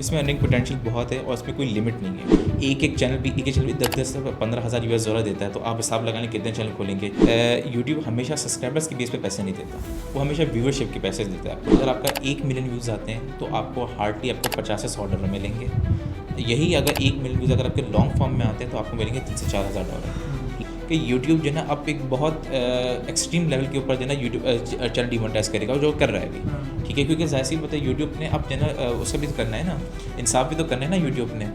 इसमें earning potential बहुत है और इसमें कोई लिमिट नहीं है। एक चैनल भी 10-10 से 15,000 यूएस डॉलर देता है, तो आप हिसाब लगा लें कितने चैनल खोलेंगे। यूट्यूब हमेशा सब्सक्राइबर्स की बेस पे पैसे नहीं देता, वो हमेशा व्यूअरशिप के पैसे देता है आपको। अगर आपका 1 मिलियन व्यूज़ आते हैं तो आपको हार्डली आपको 50 से 100 डॉलर मिलेंगे। यही अगर 1 मिलियन व्यूज़ अगर आपके लॉन्ग फॉर्म में आते हैं तो आपको मिलेंगे 3 से 4,000 डॉलर। कि यूट्यूब जो है ना अब एक बहुत एक्सट्रीम लेवल के ऊपर जो है ना यूट्यूब चैनल डिमोनेटाइज करेगा, जो कर रहा है अभी, ठीक है। क्योंकि जाहिर सी बात है यूट्यूब ने अब जो है ना उसका भी तो करना है ना, इंसाफ भी तो करना है ना यूट्यूब ने।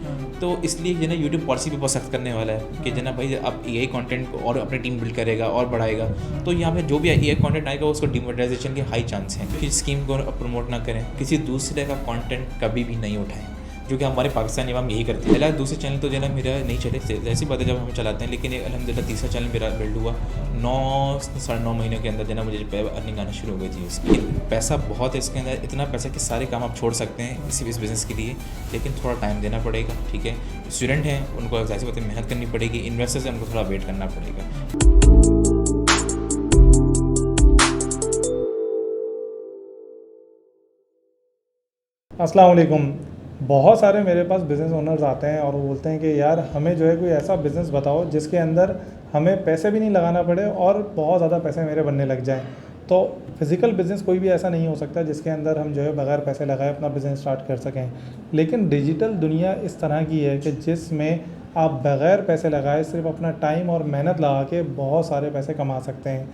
तो इसलिए जो है ना यूट्यूब पॉलिसी भी बहुत सख्त करने वाला है कि जो है ना भाई अब यही कंटेंट को और अपनी टीम बिल्ड करेगा और बढ़ाएगा। तो यहाँ पे जो भी ये कंटेंट आएगा उसको डिमोनेटाइजेशन के हाई चांस हैं। किसी स्कीम को प्रमोट ना करें, किसी दूसरे का कंटेंट कभी भी नहीं उठाएं, जो कि हमारे पाकिस्तानी अवाम यही करती है। पहला दूसरे चैनल तो जो है ना मेरा नहीं चले, ऐसी बात है जब हम चलाते हैं, लेकिन अल्हम्दुलिल्लाह तीसरा चैनल मेरा बिल्ड हुआ 9-9.5 महीने के अंदर जो है ना मुझे अर्निंग आना शुरू हो गई थी इसकी। पैसा बहुत है इसके अंदर, इतना पैसा कि सारे काम आप छोड़ सकते हैं इस बिज़नेस के लिए, लेकिन थोड़ा टाइम देना पड़ेगा, ठीक है। स्टूडेंट हैं उनको ऐसी बात है मेहनत करनी पड़ेगी, इन्वेस्टर्स हैं उनको थोड़ा वेट करना पड़ेगा। अस्सलाम वालेकुम। बहुत सारे मेरे पास बिज़नेस ओनर्स आते हैं और वो बोलते हैं कि यार हमें जो है कोई ऐसा बिज़नेस बताओ जिसके अंदर हमें पैसे भी नहीं लगाना पड़े और बहुत ज़्यादा पैसे मेरे बनने लग जाएं। तो फिज़िकल बिज़नेस कोई भी ऐसा नहीं हो सकता जिसके अंदर हम जो है बगैर पैसे लगाए अपना बिज़नेस स्टार्ट कर सकें, लेकिन डिजिटल दुनिया इस तरह की है कि जिसमें आप बगैर पैसे लगाए सिर्फ अपना टाइम और मेहनत लगा के बहुत सारे पैसे कमा सकते हैं।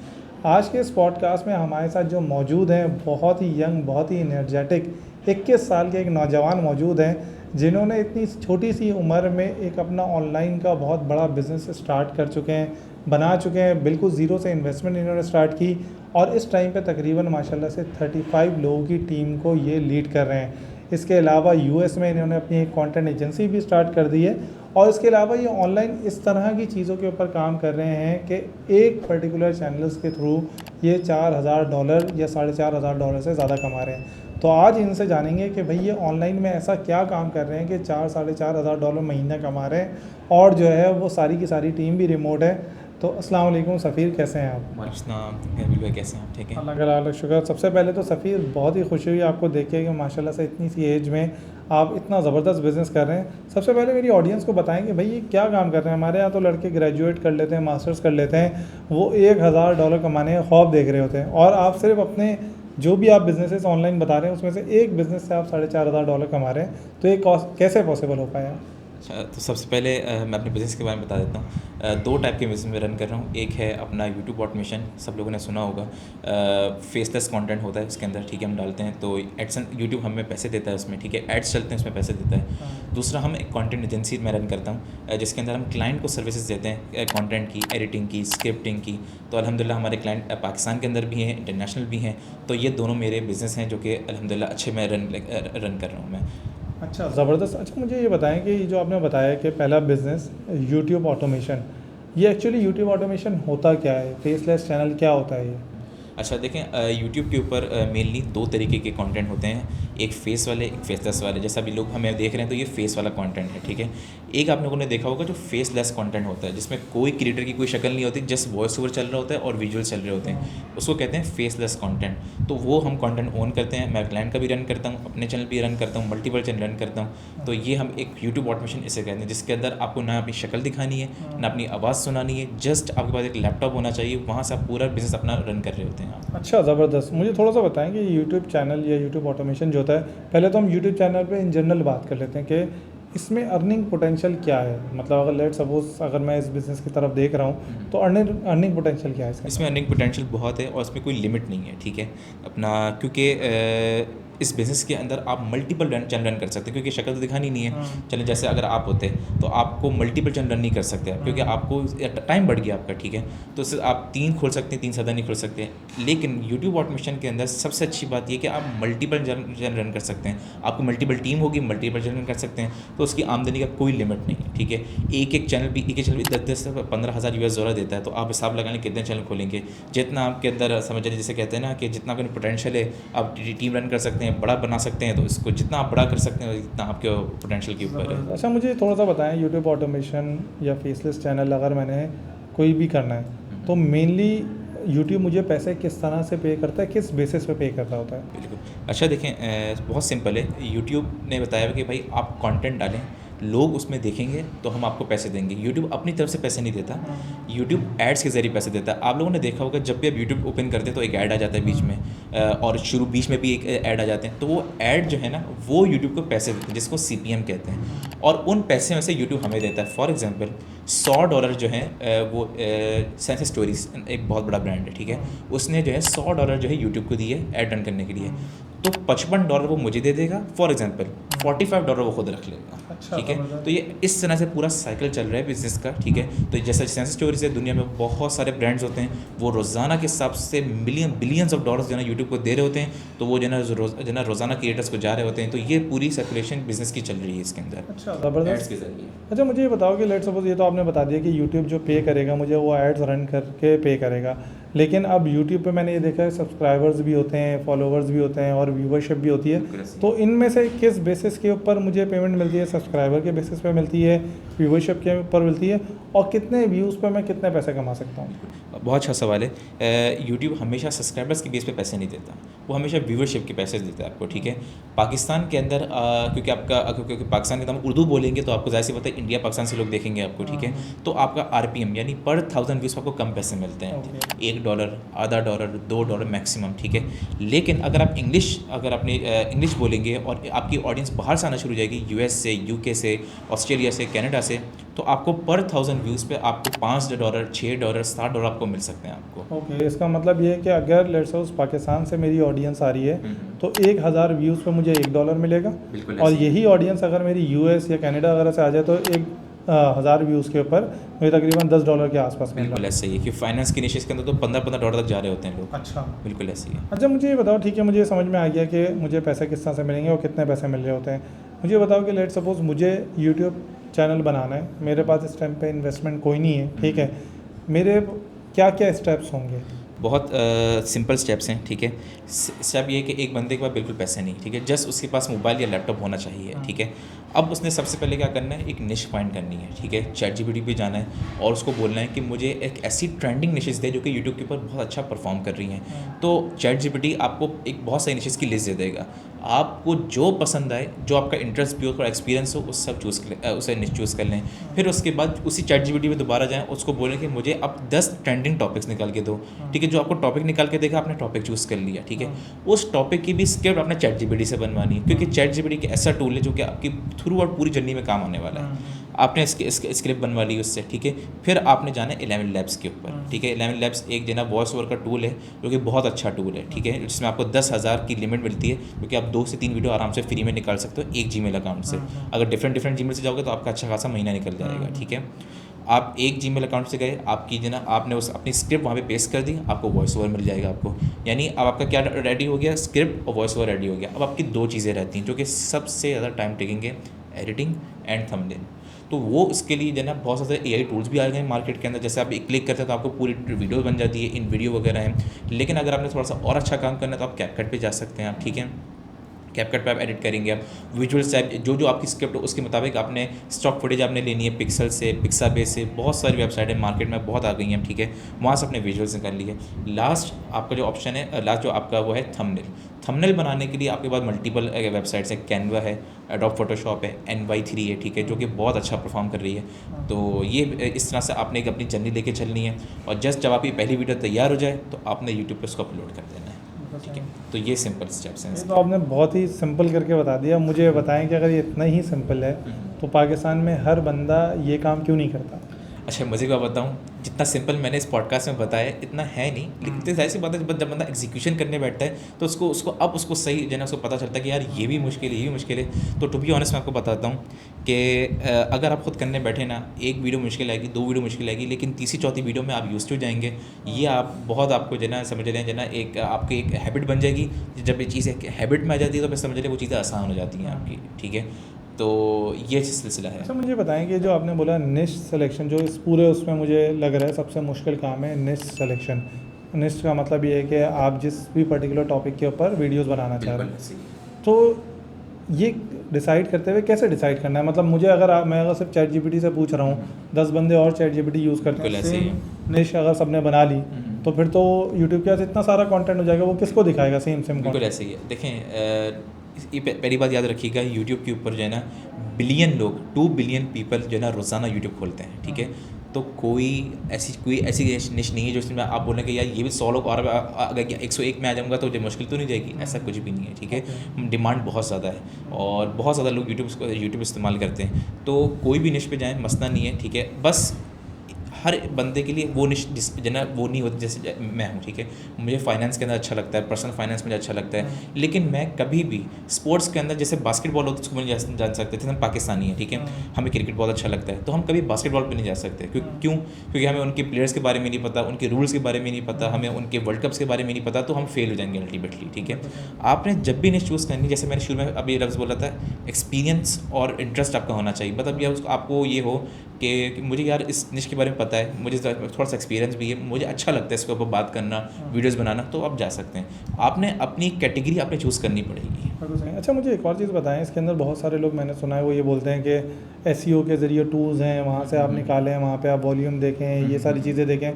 आज के इस पॉडकास्ट में हमारे साथ जो मौजूद हैं बहुत ही यंग, बहुत ही एनर्जेटिक 21 साल के एक नौजवान मौजूद हैं, जिन्होंने इतनी छोटी सी उम्र में एक अपना ऑनलाइन का बहुत बड़ा बिज़नेस स्टार्ट कर चुके हैं, बना चुके हैं। बिल्कुल ज़ीरो से इन्वेस्टमेंट इन्होंने स्टार्ट की और इस टाइम पे तकरीबन माशाल्लाह से 35 लोगों की टीम को ये लीड कर रहे हैं। इसके अलावा यूएस में इन्होंने अपनी एक कंटेंट एजेंसी भी स्टार्ट कर दी है और इसके अलावा ये ऑनलाइन इस तरह की चीज़ों के ऊपर काम कर रहे हैं कि एक पर्टिकुलर चैनल्स के थ्रू ये $4,000 या $4,500 से ज़्यादा कमा रहे हैं। तो आज इनसे जानेंगे कि भाई ये ऑनलाइन में ऐसा क्या काम कर रहे हैं कि $4,000-4,500 महीना कमा रहे हैं और जो है वो सारी की सारी टीम भी रिमोट है। तो अस्सलाम वालेकुम सफ़ीर, कैसे हैं आप? भाई कैसे हैं आप? ठीक है, अल्लाह का लाख शुक्र। सबसे पहले तो सफ़ीर बहुत ही खुशी हुई आपको देख के कि माशाल्लाह से इतनी सी एज में आप इतना ज़बरदस्त बिज़नेस कर रहे हैं। सबसे पहले मेरी ऑडियंस को बताएं कि भाई ये क्या काम कर रहे हैं। हमारे यहाँ तो लड़के ग्रेजुएट कर लेते हैं, मास्टर्स कर लेते हैं, वो $1,000 कमाने का ख्वाब देख रहे होते हैं और आप सिर्फ अपने जो भी आप बिज़नेसेस ऑनलाइन बता रहे हैं उसमें से एक बिज़नेस से आप $4,500 कमा रहे हैं, तो ये कैसे पॉसिबल हो पाया? अच्छा, तो सबसे पहले मैं अपने बिज़नेस के बारे में बता देता हूँ। 2 टाइप के बिज़नेस में रन कर रहा हूँ। एक है अपना यूट्यूब ऑटोमेशन, सब लोगों ने सुना होगा। फेसलेस कंटेंट होता है इसके अंदर, ठीक है, हम डालते हैं तो एडसन यूट्यूब हमें पैसे देता है उसमें, ठीक है, एड्स चलते हैं उसमें पैसे देता है। दूसरा हम एक कंटेंट एजेंसी में रन करता हूँ, जिसके अंदर हम क्लाइंट को सर्विसेज देते हैं कंटेंट की, एडिटिंग की, स्क्रिप्टिंग की। तो अल्हम्दुलिल्लाह हमारे क्लाइंट पाकिस्तान के अंदर भी हैं, इंटरनेशनल भी हैं। तो ये दोनों मेरे बिज़नेस हैं जो कि अल्हम्दुलिल्लाह अच्छे मैं रन कर रहा हूँ मैं। अच्छा, ज़बरदस्त। अच्छा, मुझे ये बताएं कि जो आपने बताया कि पहला बिज़नेस यूट्यूब ऑटोमेशन, ये एक्चुअली यूट्यूब ऑटोमेशन होता क्या है? फेसलेस चैनल क्या होता है ये? अच्छा देखें, यूट्यूब के ऊपर मेनली 2 तरीके के कंटेंट होते हैं, एक फेस वाले, एक फेसलेस वाले। जैसा अभी लोग हमें देख रहे हैं तो ये फेस वाला कंटेंट है, ठीक है। एक आप लोगों ने देखा होगा जो फेसलेस कंटेंट होता है, जिसमें कोई क्रिएटर की कोई शक्ल नहीं होती, जस्ट वॉइस ओवर चल रहा होता है और विजुअल चल रहे होते हैं, उसको कहते हैं फेसलेस कंटेंट। तो वो हम कंटेंट ओन करते हैं, मैं क्लाइंट का भी रन करता हूँ, अपने चैनल भी रन करता हूँ, मल्टीपल चैनल रन करता हूँ। तो ये हम एक यूट्यूब ऑटोमेशन इसे कहते हैं, जिसके अंदर आपको ना अपनी शक्ल दिखानी है, ना अपनी आवाज़ सुनानी है, जस्ट आपके पास एक लैपटॉप होना चाहिए, वहाँ से आप पूरा बिज़नेस अपना रन कर रहे होते हैं आप। अच्छा, ज़बरदस्त। मुझे थोड़ा सा बताएं कि यूट्यूब चैनल या यूट्यूब ऑटोमेशन जो होता है, पहले तो हम यूट्यूब चैनल पे इन जनरल बात कर लेते हैं कि इसमें अर्निंग पोटेंशियल क्या है। मतलब अगर लेट सपोज अगर मैं इस बिज़नेस की तरफ देख रहा हूँ तो अर्निंग पोटेंशियल क्या है इसका? इसमें अर्निंग पोटेंशियल बहुत है और इसमें कोई लिमिट नहीं है, ठीक है अपना। क्योंकि इस बिज़नेस के अंदर आप मल्टीपल चैनल रन कर सकते हैं, क्योंकि शक्ल तो दिखानी नहीं है। चलिए जैसे अगर आप होते तो आपको मल्टीपल चैनल रन नहीं कर सकते आप, क्योंकि आपको टाइम बढ़ गया आपका, ठीक है। तो इससे आप 3 खोल सकते हैं, 3 से ज़्यादा नहीं खोल सकते। लेकिन यूट्यूब ऑटोमेशन के अंदर सबसे अच्छी बात ये कि आप मल्टीपल चैनल रन कर सकते हैं। आपको मल्टीपल टीम होगी, मल्टीपल चैनल रन कर सकते हैं, तो उसकी आमदनी का कोई लिमिट नहीं है, ठीक है। एक चैनल भी 10-10 से 15,000 यूएस डॉलर देता है, तो आप हिसाब लगा लें कितने चैनल खोलेंगे। जितना आपके अंदर समझ लीजिए, जैसे कहते हैं ना कि जितना आपके पोटेंशियल है आप टीम रन कर सकते हैं, बड़ा बना सकते हैं, तो इसको जितना आप बड़ा कर सकते हैं जितना आपके पोटेंशियल के ऊपर है। अच्छा, मुझे थोड़ा सा बताएं यूट्यूब ऑटोमेशन या फेसलेस चैनल अगर मैंने कोई भी करना है तो मेनली यूट्यूब मुझे पैसे किस तरह से पे करता है, किस बेसिस पे पे कर रहा होता है? बिल्कुल। अच्छा देखें, बहुत सिंपल है। यूट्यूब ने बताया है कि भाई आप कंटेंट डालें, लोग उसमें देखेंगे तो हम आपको पैसे देंगे। यूट्यूब अपनी तरफ से पैसे नहीं देता, यूट्यूब एड्स के ज़रिए पैसे देता है। आप लोगों ने देखा होगा जब भी आप यूट्यूब ओपन करते हैं तो एक ऐड आ जाता है बीच में, और बीच में भी एक ऐड आ जाते हैं। तो वो ऐड जो है ना, वो यूट्यूब को पैसे देते हैं, जिसको CPM कहते हैं, और उन पैसे में से यूट्यूब हमें देता है। फॉर एग्जांपल $100 जो है, वो सेंस स्टोरीज एक बहुत बड़ा ब्रांड है, ठीक है, उसने जो है $100 जो है यूट्यूब को दिए ऐड रन करने के लिए, तो $55 वो मुझे दे देगा। फॉर एग्जांपल $45 वो खुद रख लेगा। अच्छा, ठीक है, तो ये इस तरह से पूरा साइकिल चल रहा है बिजनेस का। ठीक है, तो जैसे सेंस स्टोरीज है, दुनिया में बहुत सारे ब्रांड्स होते हैं, वो रोज़ाना के हिसाब से बिलियंस ऑफ डॉलर्स जो है यूट्यूब को दे रहे होते हैं, तो वो जो है ना रोज़ाना क्रिएटर्स को जा रहे होते हैं। तो ये पूरी सर्कुलेशन बिजनेस की चल रही है इसके अंदर। अच्छा, ज़बरदस्त। एड्स के जरिए। अच्छा, मुझे ये बताओ कि लेट्स सपोज, ये तो आपने बता दिया कि यूट्यूब जो पे करेगा मुझे, वो एड्स रन करके पे करेगा, लेकिन अब यूट्यूब पे मैंने ये देखा है सब्सक्राइबर्स भी होते हैं, फॉलोवर्स भी होते हैं और व्यूवरशिप भी होती है। तो इनमें से किस बेसिस के ऊपर मुझे पेमेंट मिलती है? सब्सक्राइबर के बेसिस पे मिलती है, व्यूवरशिप के ऊपर मिलती है, और कितने व्यूज़ पे मैं कितने पैसे कमा सकता हूँ? बहुत अच्छा सवाल है। यूट्यूब हमेशा सब्सक्राइबर्स के बेस पे पैसे नहीं देता, वो हमेशा व्यूवरशिप के पैसे देता है आपको। ठीक है, पाकिस्तान के अंदर क्योंकि पाकिस्तान के अंदर हम उर्दू बोलेंगे तो आपको ज़ाहिर सी बात है इंडिया पाकिस्तान से लोग देखेंगे आपको। ठीक है, तो आपका RPM यानी पर 1000 व्यूज़ आपको कम पैसे मिलते हैं, $1, आधा डॉलर, $2 मैक्सिमम। ठीक है, लेकिन अगर आप अपनी इंग्लिश बोलेंगे और आपकी ऑडियंस बाहर से आना शुरू हो जाएगी, US से, UK से, ऑस्ट्रेलिया से, कनाडा से, तो आपको पर 1000 व्यूज़ पे आपको $5, $6, $7 आपको मिल सकते हैं आपको। ओके, इसका मतलब ये है कि अगर लेट्स सपोज पाकिस्तान से मेरी ऑडियंस आ रही है तो 1000 व्यूज़ पे मुझे $1 मिलेगा, बिल्कुल और ऐसे ही। यही ऑडियंस अगर मेरी US या कनाडा वगैरह से आ जाए तो 1000 व्यूज़ के ऊपर मुझे तकरीबन $10 के आसपास मिल बिल्कुल रहा है। ऐसे ही है कि फाइनेंस के निशेष के अंदर तो $15 तक जा रहे होते हैं लोग। अच्छा बिल्कुल ऐसे ही है। अच्छा, मुझे ये बताओ, ठीक है, मुझे समझ में आ गया कि मुझे पैसे किस तरह से मिलेंगे और कितने पैसे मिल रहे होते हैं। मुझे बताओ कि लेट सपोज मुझे यूट्यूब चैनल बनाना है, मेरे पास इस टाइम पे इन्वेस्टमेंट कोई नहीं है, ठीक है, मेरे क्या क्या स्टेप्स होंगे? बहुत सिंपल स्टेप्स हैं। ठीक है, स्टेप ये है कि एक बंदे के पास बिल्कुल पैसे नहीं, ठीक है, जस्ट उसके पास मोबाइल या लैपटॉप होना चाहिए। ठीक है, अब उसने सबसे पहले क्या करना है, एक निश फाइंड करनी है। ठीक है, ChatGPT पे जाना है और उसको बोलना है कि मुझे एक ऐसी ट्रेंडिंग निशेस दे जो कि यूट्यूब के ऊपर बहुत अच्छा परफॉर्म कर रही हैं। तो ChatGPT आपको एक बहुत सारी निशेस की लिस्ट दे देगा, आपको जो पसंद आए, जो आपका इंटरेस्ट भी हो और एक्सपीरियंस हो, उस सब उसे निश चूज़ कर लें। फिर उसके बाद उसी ChatGPT पे दोबारा जाएँ, उसको बोलें कि मुझे अब 10 ट्रेंडिंग टॉपिक्स निकाल के दो। ठीक है, जो आपको टॉपिक निकाल के देगा, आपने टॉपिक चूज़ कर लिया। ठीक है, उस टॉपिक की भी स्क्रिप्ट आपने ChatGPT से बनवानी है, क्योंकि ChatGPT एक ऐसा टूल है जो कि आपकी थ्रू आउट पूरी जर्नी में काम आने वाला है। आपने स्क्रिप्ट बनवा ली उससे। ठीक है, फिर आपने जाना 11 लैब्स के ऊपर। ठीक है, 11 लैब्स एक जना वॉइस ओवर का टूल है जो कि बहुत अच्छा टूल है। ठीक है, जिसमें आपको 10,000 की लिमिट मिलती है, क्योंकि आप 2 से 3 वीडियो आराम से फ्री में निकाल सकते हो एक Gmail अकाउंट से। अगर डिफरेंट Gmail से जाओगे तो आपका अच्छा खासा महीना निकल जाएगा। ठीक है, आप एक Gmail अकाउंट से गए, आपकी जना आपने उस अपनी स्क्रिप्ट वहाँ पे पेस्ट कर दी, आपको वॉइस ओवर मिल जाएगा आपको। यानी अब आपका क्या रेडी हो गया, स्क्रिप्ट और वॉइस ओवर रेडी हो गया। अब आपकी 2 चीज़ें रहती हैं जो कि सबसे ज़्यादा टाइम टेकिंग है, एडिटिंग एंड थंबनेल। तो वो उसके लिए जो है ना बहुत सारे AI टूल्स भी आ गए हैं मार्केट के अंदर। जैसे आप एक क्लिक करते हैं तो आपको पूरी वीडियो बन जाती है, इन वीडियो वगैरह हैं। लेकिन अगर आपने थोड़ा सा और अच्छा काम करना है तो आप CapCut पे जा सकते हैं आप। ठीक है, CapCut पे आप एडिट करेंगे, आप विजुअल्स टाइप जो आपकी स्क्रिप्ट हो उसके मुताबिक आपने स्टॉक फुटेज आपने लेनी है, पिक्सल से, पिक्साबेस से, बहुत सारी वेबसाइट है मार्केट में, बहुत आ गई हैं। ठीक है, वहाँ से अपने विजुअल्स निकाल लिए। लास्ट आपका जो ऑप्शन है, लास्ट जो आपका वो है थंबनेल बनाने के लिए आपके पास मल्टीपल वेबसाइट्स हैं, कैनवा है, एडोब फोटोशॉप है, NY3 है। ठीक है, जो कि बहुत अच्छा परफॉर्म कर रही है। तो ये इस तरह से आपने एक अपनी जर्नी लेके चलनी है, और जस्ट जब आपकी पहली वीडियो तैयार हो जाए तो आपने यूट्यूब पर उसको अपलोड कर देना है। ठीक है, तो ये सिंपल स्टेप्स हैं। ये तो आपने बहुत ही सिंपल करके बता दिया। मुझे बताएं कि अगर ये इतना ही सिंपल है तो पाकिस्तान में हर बंदा ये काम क्यों नहीं करता? अच्छा, मज़े का बताऊँ, जितना सिंपल मैंने इस पॉडकास्ट में बताया इतना है नहीं, लेकिन ऐसी बात है जब बंदा एग्जीक्यूशन करने बैठता है तो उसको सही जो है उसको पता चलता है कि यार ये भी मुश्किल है। तो टू बी ऑनेस्ट मैं आपको बताता हूँ कि अगर आप खुद करने बैठे ना, एक वीडियो मुश्किल आएगी, 2 वीडियो मुश्किल आएगी, लेकिन तीसरी चौथी वीडियो में आप यूज टू जाएंगे। ये आप बहुत आपको जो है ना समझ लें, जो ना एक आपकी एक हैबिट बन जाएगी। जब ये चीज़ एक हैबिट में आ जाती है तो फिर समझ लें वो चीज़ें आसान हो जाती हैं आपकी। ठीक है, तो ये सिलसिला है। अच्छा, मुझे बताएं कि जो आपने बोला निश सिलेक्शन, जो इस पूरे उसमें मुझे लग रहा है सबसे मुश्किल काम है निश सिलेक्शन। निश का मतलब ये है कि आप जिस भी पर्टिकुलर टॉपिक के ऊपर वीडियोस बनाना चाह रहे हैं, तो ये डिसाइड करते हुए कैसे डिसाइड करना है? मतलब मैं अगर सिर्फ ChatGPT से पूछ रहा हूँ, 10 बंदे और ChatGPT यूज़ करते हैं, सेम निश अगर सबने बना ली तो फिर तो यूट्यूब के पास इतना सारा कंटेंट हो जाएगा, वो किसको दिखाएगा सेम बिल्कुल ऐसे ही है। देखें, ये पहली बात याद रखिएगा, यूट्यूब के ऊपर जो है ना बिलियन लोग, 2 बिलियन पीपल जो है ना रोज़ाना यूट्यूब खोलते हैं, ठीक है। तो कोई ऐसी निश नहीं है जो उसमें आप बोलें कि यार ये भी 100 लोग और अगर 101 में आ जाऊँगा तो मुझे मुश्किल तो नहीं जाएगी, ऐसा कुछ भी नहीं है, ठीक है। डिमांड बहुत ज़्यादा है और बहुत ज़्यादा लोग यूट्यूब इस्तेमाल करते हैं, तो कोई भी निश पे जाएँ, मसला नहीं है, ठीक है। बस हर बंदे के लिए वो निश जिस जना वो नहीं होती, जैसे मैं हूँ, ठीक है। मुझे फाइनेंस के अंदर अच्छा लगता है, पर्सनल फाइनेंस मुझे अच्छा लगता है, लेकिन मैं कभी भी स्पोर्ट्स के अंदर, जैसे बास्केटबॉल होता है उसको नहीं जान सकते थे, हम पाकिस्तानी हैं, ठीक है। हमें क्रिकेट बहुत अच्छा लगता है, तो हम कभी बास्केटबॉल पे नहीं जा सकते। क्यों? क्योंकि हमें उनके प्लेयर्स के बारे में नहीं पता, उनके रूल्स के बारे में नहीं पता, हमें उनके वर्ल्ड कप्स के बारे में नहीं पता, तो हम फेल हो जाएंगे अल्टीमेटली, ठीक है। आपने जब भी निश चूज़ करनी, जैसे मैंने शुरू में अभी लफ्ज़ बोला था, एक्सपीरियंस और इंटरेस्ट आपका होना चाहिए। मतलब यह आपको ये हो कि मुझे यार इस निश के बारे में पता है, मुझे थोड़ा सा एक्सपीरियंस भी है, मुझे अच्छा लगता है इसके ऊपर बात करना, वीडियोस बनाना, तो आप जा सकते हैं। आपने अपनी कैटेगरी आपने चूज़ करनी पड़ेगी। अच्छा, मुझे एक और चीज़ बताएं, इसके अंदर बहुत सारे लोग मैंने सुना है वो ये बोलते हैं कि एसईओ के ज़रिए टूल्स हैं, वहाँ से आप निकालें, वहाँ पे आप वॉल्यूम देखें, ये सारी चीज़ें देखें।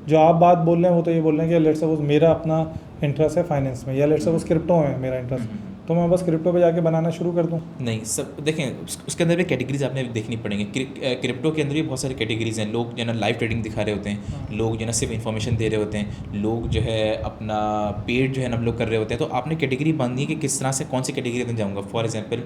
जो आप बात बोल रहे हैं वो तो ये बोल रहे हैं कि लेट्स सपोज मेरा अपना इंटरेस्ट है फाइनेंस में, या लेट्स सपोज क्रिप्टो में मेरा इंटरेस्ट, तो मैं बस क्रिप्टो पे जाके बनाना शुरू कर दूँ? नहीं, सब देखें, उसके अंदर भी कैटेगरीज आपने देखनी पड़ेंगी। क्रिप्टो के अंदर भी बहुत सारी कैटेगरीज हैं। लोग जो है ना लाइव ट्रेडिंग दिखा रहे होते हैं, लोग जो है ना सिर्फ इन्फॉर्मेशन दे रहे होते हैं, लोग जो है अपना पेड जो है ना लोग कर रहे होते हैं। तो आपने कैटेगरी बांधनी है कि किस तरह से कौन सी कैटेगरी में जाऊँगा। फॉर एग्जाम्पल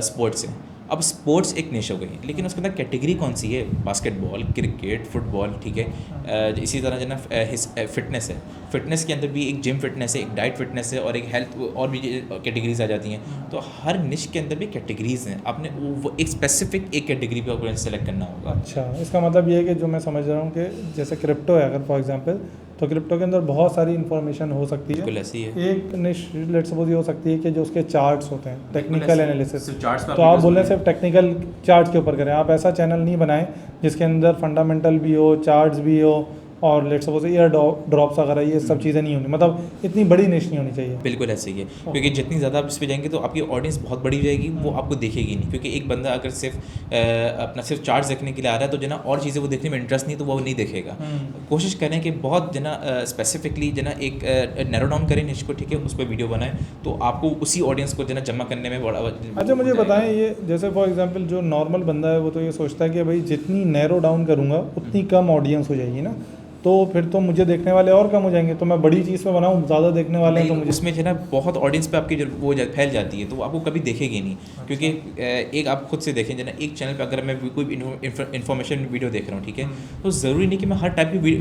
स्पोर्ट्स है, अब स्पोर्ट्स एक निश हो गई, लेकिन उसके अंदर कैटेगरी कौन सी है? बास्केटबॉल, क्रिकेट, फुटबॉल, ठीक है। इसी तरह जो ना फिटनेस है, फिटनेस के अंदर भी एक जिम फिटनेस है, एक डाइट फिटनेस है और एक हेल्थ, और भी कैटेगरीज आ जाती हैं। तो हर निश के अंदर भी कैटेगरीज हैं, आपने वो एक स्पेसिफिक एक कैटेगरी पे आपको सेलेक्ट करना होगा। अच्छा, इसका मतलब ये है कि जो मैं समझ रहा हूँ कि जैसे क्रिप्टो है अगर फॉर एग्जांपल, तो क्रिप्टो के अंदर बहुत सारी इन्फॉर्मेशन हो सकती है। बिल्कुल ऐसी है। एक निश लेट्स सपोज ये हो सकती है कि जो उसके चार्ट्स होते हैं, टेक्निकल एनालिसिस, चार्ट्स तो आप बोल रहे हैं सिर्फ टेक्निकल चार्ट्स के ऊपर करें। आप ऐसा चैनल नहीं बनाएं जिसके अंदर फंडामेंटल भी हो, चार्ट्स भी हो, और लेट्स सपोज एयर ड्रॉप्स वगैरह, ये सब चीज़ें नहीं होनी, मतलब इतनी बड़ी निश नहीं होनी चाहिए। बिल्कुल ऐसे ही है, क्योंकि जितनी ज़्यादा आप इस पे जाएंगे तो आपकी ऑडियंस बहुत बड़ी हो जाएगी, वो आपको देखेगी नहीं। क्योंकि एक बंदा अगर सिर्फ सिर्फ चार्ट्स देखने के लिए आ रहा है, तो जना और चीज़ें वो देखने में इंटरेस्ट नहीं, तो वो नहीं देखेगा। कोशिश करें कि बहुत जना स्पेसिफिकली जना एक नैरो डाउन करें निश को, ठीक है, उस पर वीडियो बनाएं, तो आपको उसी ऑडियंस को जना जमा करने में बड़ा। अच्छा, मुझे बताएं, ये जैसे फॉर एग्जांपल जो नॉर्मल बंदा है वो तो ये सोचता है कि भाई जितनी नैरो डाउन करूँगा उतनी कम ऑडियंस हो जाएगी ना, तो फिर तो मुझे देखने वाले और कम हो जाएंगे। तो मैं बड़ी चीज़ पे बनाऊँ, ज़्यादा देखने वाले हैं, तो मुझे उसमें जो है ना बहुत ऑडियंस पे आपकी वो फैल जाती है, तो वो आपको कभी देखेगी नहीं। क्योंकि एक आप खुद से देखें जना, एक चैनल पे अगर मैं कोई इन्फॉर्मेशन वीडियो देख रहा हूँ, ठीक है, तो ज़रूरी नहीं कि मैं हर टाइप की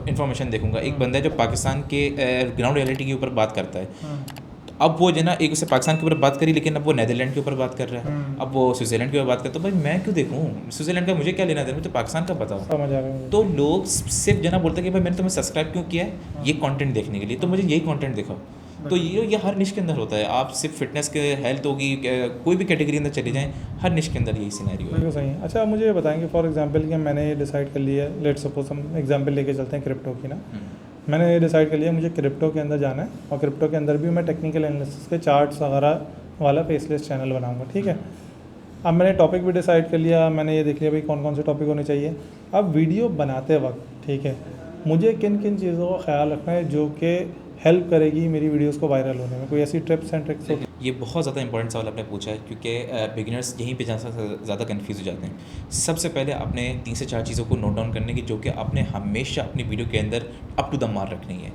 इन्फॉर्मेशन देखूँगा। एक बंदा है जो पाकिस्तान के ग्राउंड रियलिटी के ऊपर बात करता है, अब वो जो ना एक उससे पाकिस्तान के ऊपर बात करी, लेकिन अब वो नीदरलैंड के ऊपर बात कर रहा है, अब वो स्विट्ज़रलैंड के ऊपर बात करता है। तो भाई मैं क्यों देखूँ स्विट्ज़रलैंड का, मुझे क्या लेना देना, मुझे पाकिस्तान का पता हो। समझ आ रहा है। तो लोग सिर्फ जना बोलते हैं कि भाई मैंने तुम्हें सब्सक्राइब क्यों किया है, ये कंटेंट देखने के लिए, तो मुझे यही कंटेंट दिखाओ। तो ये हर निश के अंदर होता है। आप सिर्फ फिटनेस के, हेल्थ होगी, कोई भी कैटेगरी अंदर चले जाएँ, हर निश के अंदर यही सिनेरियो है। बिल्कुल सही है। अच्छा, आप मुझे ये बताएंगे फॉर एग्जांपल कि मैंने ये डिसाइड कर लिया है, लेट्स सपोज हम एग्जांपल लेके चलते हैं क्रिप्टो की ना, मैंने ये डिसाइड कर लिया मुझे क्रिप्टो के अंदर जाना है, और क्रिप्टो के अंदर भी मैं टेक्निकल एनालिसिस के चार्ट्स वगैरह वाला फेसलेस चैनल बनाऊंगा, ठीक है। अब मैंने टॉपिक भी डिसाइड कर लिया, मैंने ये देख लिया भाई कौन कौन से टॉपिक होने चाहिए। अब वीडियो बनाते वक्त, ठीक है, मुझे किन किन चीज़ों का ख्याल रखना है जो कि हेल्प करेगी मेरी वीडियोस को वायरल होने में? कोई ऐसी टिप्स एंड ट्रिक्स? ये बहुत ज़्यादा इंपॉर्टेंट सवाल आपने पूछा है, क्योंकि बिगिनर्स यहीं पे ज़्यादा कन्फ्यूज़ हो जाते हैं। सबसे पहले आपने 3 से 4 चीज़ों को नोट डाउन करने की, जो कि आपने हमेशा अपनी वीडियो के अंदर अप टू द मार्क रखनी है।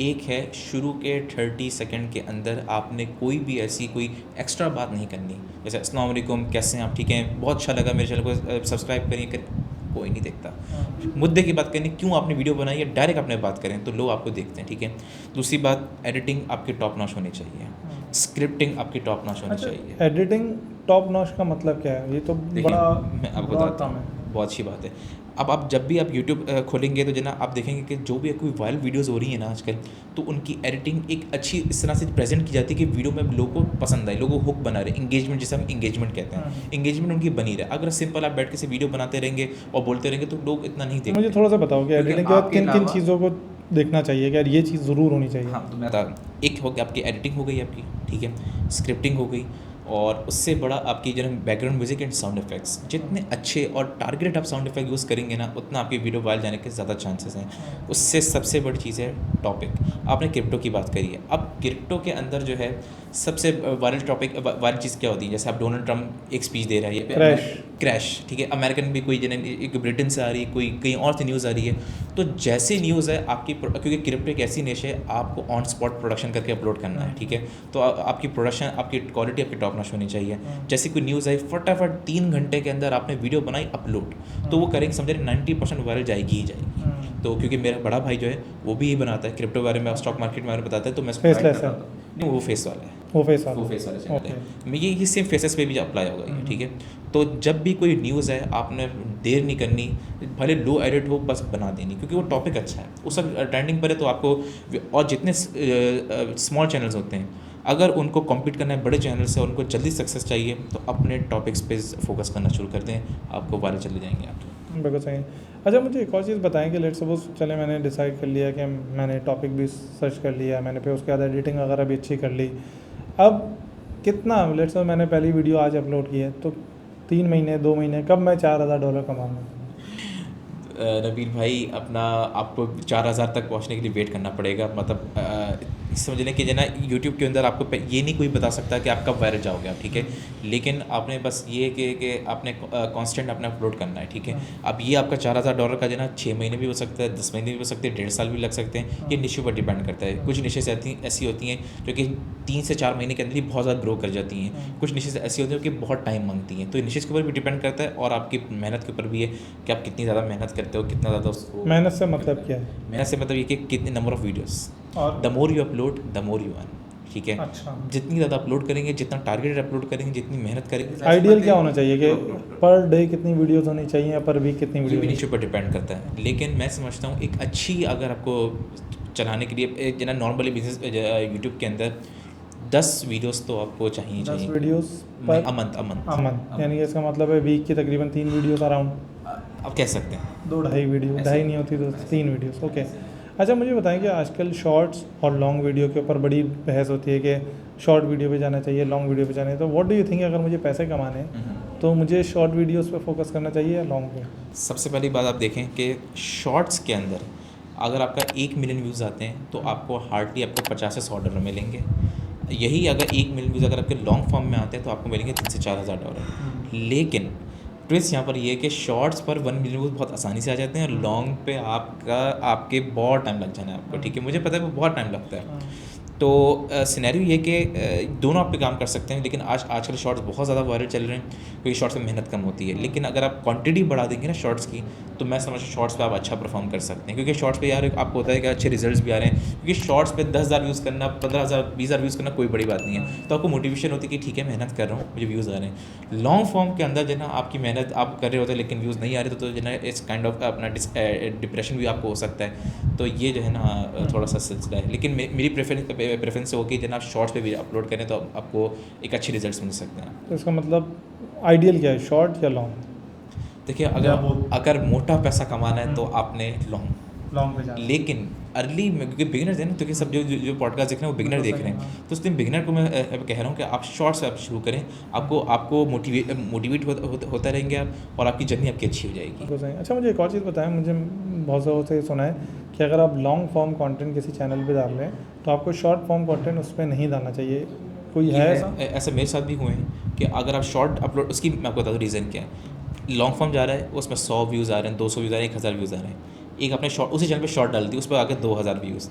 एक है, शुरू के 30 सेकंड के अंदर आपने कोई भी ऐसी कोई एक्स्ट्रा बात नहीं करनी, जैसे अस्सलाम वालेकुम, कैसे हैं आप, ठीक हैं, बहुत अच्छा लगा मेरे चैनल को सब्सक्राइब करिए, कोई नहीं देखता। मुद्दे की बात करनी, क्यों आपने वीडियो बनाई है, डायरेक्ट अपने बात करें तो लोग आपको देखते हैं, ठीक है। दूसरी बात, एडिटिंग आपकी टॉप नॉच होनी चाहिए, स्क्रिप्टिंग आपकी टॉप नॉच होनी चाहिए। एडिटिंग टॉप नॉच का मतलब क्या है? ये तो बड़ा, मैं आपको बताता हूँ, बहुत अच्छी बात है। अब आप जब भी आप यूट्यूब खोलेंगे तो जना आप देखेंगे कि जो भी कोई वायरल वीडियोस हो रही है ना आजकल, तो उनकी एडिटिंग एक अच्छी इस तरह से प्रेजेंट की जाती है कि वीडियो में लोगों को पसंद आए, लोगों को हुक बना रहे, इंगेजमेंट, जिसे हम इंगेजमेंट कहते हैं, इंगेजमेंट उनकी बनी रहे। अगर सिंपल आप बैठ के से वीडियो बनाते रहेंगे और बोलते रहेंगे तो लोग इतना नहीं देखते। मुझे थोड़ा सा बताओ कि एडिटिंग के बाद किन किन चीज़ों को देखना चाहिए कि यार ये चीज़ ज़रूर होनी चाहिए? हाँ, तो मैं एक हो गया आपकी एडिटिंग हो गई आपकी, ठीक है, स्क्रिप्टिंग हो गई, और उससे बड़ा आपकी जो background music and sound effects, जितने अच्छे और टारगेटेड आप साउंड इफेक्ट यूज़ करेंगे ना, उतना आपकी वीडियो वायरल जाने के ज़्यादा चांसेस हैं। उससे सबसे बड़ी चीज़ है टॉपिक। आपने क्रिप्टो की बात करी है, अब क्रिप्टो के अंदर जो है सबसे वायरल टॉपिक, वायरल चीज़ क्या होती है, जैसे आप डोनाल्ड ट्रम्प एक स्पीच दे रहा है, क्रैश, ठीक है, अमेरिकन भी कोई एक ब्रिटेन से आ रही है, कोई कहीं और से न्यूज़ आ रही है। तो जैसे न्यूज़ है आपकी, क्योंकि क्रिप्टो एक ऐसी निश है, आपको ऑन स्पॉट प्रोडक्शन करके अपलोड करना है, ठीक है, तो आपकी प्रोडक्शन, आपकी क्वालिटी आपकी टॉप नॉच होनी चाहिए। जैसे कोई न्यूज़ आई, फटाफट 3 घंटे के अंदर आपने वीडियो बनाई अपलोड, तो वो करेंगे समझे 90% वायरल जाएगी ही जाएगी। तो क्योंकि मेरा बड़ा भाई जो है वो भी यही बनाता है, क्रिप्टो बारे में, स्टॉक मार्केट के बारे में बताता है, तो मैं नहीं, वो फेस वाला है, वो फेस वाला चैनल है। मैं ये सेम फेसेस पे भी अप्लाई होगा ये, ठीक है। तो जब भी कोई न्यूज़ है, आपने देर नहीं करनी, भले लो एडिट हो, बस बना देनी, क्योंकि वो टॉपिक अच्छा है, उस वक्त ट्रेंडिंग पर है। तो आपको, और जितने स्मॉल चैनल्स होते हैं, अगर उनको कॉम्पीट करना है बड़े चैनल से, उनको जल्दी सक्सेस चाहिए, तो अपने टॉपिक्स पे फोकस करना शुरू कर दें, आपको वायरल चले जाएंगे आप। बिल्कुल सही। अच्छा, मुझे एक और चीज़ बताएं कि लेट सपोज चले मैंने डिसाइड कर लिया कि मैंने टॉपिक भी सर्च कर लिया मैंने, फिर उसके बाद एडिटिंग वगैरह भी अच्छी कर ली। अब कितना, लेट सपोज मैंने पहली वीडियो आज अपलोड की है, तो 3 महीने 2 महीने कब मैं $4000 कमाऊँगा? नबील भाई, अपना आपको 4000 तक पहुंचने के लिए वेट करना पड़ेगा। मतलब समझ लें कि जना यूट्यूब के अंदर आपको ये नहीं कोई बता सकता कि आप कब वायरल जाओगे आप, ठीक है, लेकिन आपने बस ये कि आपने कांस्टेंट अपना अपलोड करना है, ठीक है। अब ये आपका $4000 का जना 6 महीने भी हो सकता है, 10 महीने भी हो सकते हैं, 1.5 साल भी लग सकते हैं। ये निशे पर डिपेंड करता है। कुछ निशे ऐसी होती हैं जो कि 3 से 4 महीने के अंदर ही बहुत ज़्यादा ग्रो कर जाती हैं, कुछ निशे ऐसी होती हैं जो कि बहुत टाइम मांगती हैं। तो निशे के ऊपर भी डिपेंड करता है, और आपकी मेहनत के ऊपर भी है कि आप कितनी ज़्यादा मेहनत करते हो, कितना ज़्यादा उसको। मेहनत से मतलब क्या है? मेहनत से मतलब ये कि कितने नंबर ऑफ़ वीडियोस, और the more you upload the more you earn, ठीक है। अच्छा, जितनी ज़्यादा अपलोड करेंगे, जितना टारगेटेड अपलोड करेंगे, जितनी मेहनत करेंगे। आइडियल क्या होना चाहिए कि पर डे कितनी वीडियोस होनी चाहिए या पर वीक कितनी ये वीडियो? भी निश्चय पर डिपेंड करता है, लेकिन मैं समझता हूँ एक अच्छी, अगर आपको चलाने के लिए जना नॉर्मली बिजनेस यूट्यूब के अंदर 10 वीडियोस तो आपको चाहिए 10 वीडियोस पर मंथ, यानी कि इसका मतलब है वीक की तकरीबन 3 वीडियोस अराउंड, आप कह सकते हैं। 2-2.5 वीडियो, ढाई नहीं होती तो 3 वीडियोस, ओके। अच्छा, मुझे बताएं कि आजकल शॉर्ट्स और लॉन्ग वीडियो के ऊपर बड़ी बहस होती है कि शॉर्ट वीडियो पे जाना चाहिए, लॉन्ग वीडियो पे जाना है, तो व्हाट डू यू थिंक, अगर मुझे पैसे कमाने हैं तो मुझे शॉर्ट वीडियोस पे फोकस करना चाहिए या लॉन्ग पे? सबसे पहली बात आप देखें कि शॉर्ट्स के अंदर अगर आपका 1 मिलियन व्यूज़ आते हैं तो आपको हार्डली आपको $50 से $100 मिलेंगे। यही अगर 1 मिलियन व्यूज़ अगर आपके लॉन्ग फॉर्म में आते हैं तो आपको मिलेंगे $3,000 से $4,000। लेकिन ट्विस्ट यहाँ पर ये है कि शॉर्ट्स पर 1 मिलियन व्यूज़ बहुत आसानी से आ जाते हैं, और लॉन्ग पे आपके बहुत टाइम लग जाना है आपको, ठीक है, मुझे पता है वो बहुत टाइम लगता है। तो सिनेरियो ये कि दोनों आप पे काम कर सकते हैं, लेकिन आजकल शॉर्ट्स बहुत ज़्यादा वायरल चल रहे हैं क्योंकि शॉर्ट्स में मेहनत कम होती है। लेकिन अगर आप क्वांटिटी बढ़ा देंगे ना शॉर्ट्स की, तो मैं समझता हूँ शॉर्ट्स पे आप अच्छा परफॉर्म कर सकते हैं, क्योंकि शॉर्ट्स पे यार आपको होता है कि अच्छे रिजल्ट्स भी आ रहे हैं, क्योंकि शॉर्ट्स पे 10,000 व्यूज़ करना, 15,000 20,000 व्यूज़ करना कोई बड़ी बात नहीं है। तो आपको मोटिवेशन होती है कि ठीक है, मेहनत कर रहा हूँ, मुझे व्यूज़ आ रहे हैं। लॉन्ग फॉर्म के अंदर जो ना आपकी मेहनत आप कर रहे होते हैं लेकिन व्यूज़ नहीं आ रहे, तो जो ना इस काइंड ऑफ अपना डिप्रेशन भी आपको हो सकता है। तो ये जो है ना थोड़ा सा सिलसिला है, लेकिन मेरी प्रेफरेंस हो कि जना आप शॉर्ट्स पे भी अपलोड करें तो आपको एक अच्छे रिजल्ट्स मिल सकते हैं। तो इसका मतलब आइडियल क्या है, शॉर्ट या लॉन्ग? देखिए, अगर मोटा पैसा कमाना है तो आपने लॉन्ग पे जाना, लेकिन अर्ली में, क्योंकि बिगिनर्स हैं ना, क्योंकि सब जो पॉडकास्ट देख रहे हैं वो बिगिनर देख रहे हैं, तो उसमें बिगिनर को मैं कह रहा हूँ कि आप शॉर्ट से आप शुरू करें, आपको मोटिवेट होता रहेंगे आप, और आपकी जर्नी आपकी अच्छी हो जाएगी। अच्छा, मुझे एक और चीज़ बताएं, मुझे बहुत ज़ोर से सुना है कि अगर आप लॉन्ग फॉर्म कंटेंट किसी चैनल पे डाल रहे हैं तो आपको शॉर्ट फॉर्म कंटेंट उस पर नहीं डालना चाहिए, कोई है ऐसा मेरे साथ भी हुए हैं कि अगर आप शॉर्ट अपलोड, उसकी मैं आपको बता दूँ रीज़न क्या है। लॉन्ग फॉर्म जा रहा है, उसमें 100 व्यूज़ आ रहे हैं, 200 व्यूज़ आ रहे हैं, 1000 व्यूज़ आ रहे हैं, एक आपने शॉर्ट उसी चैनल पे शॉर्ट डाल दी, उस पर आके 2000 व्यूज़।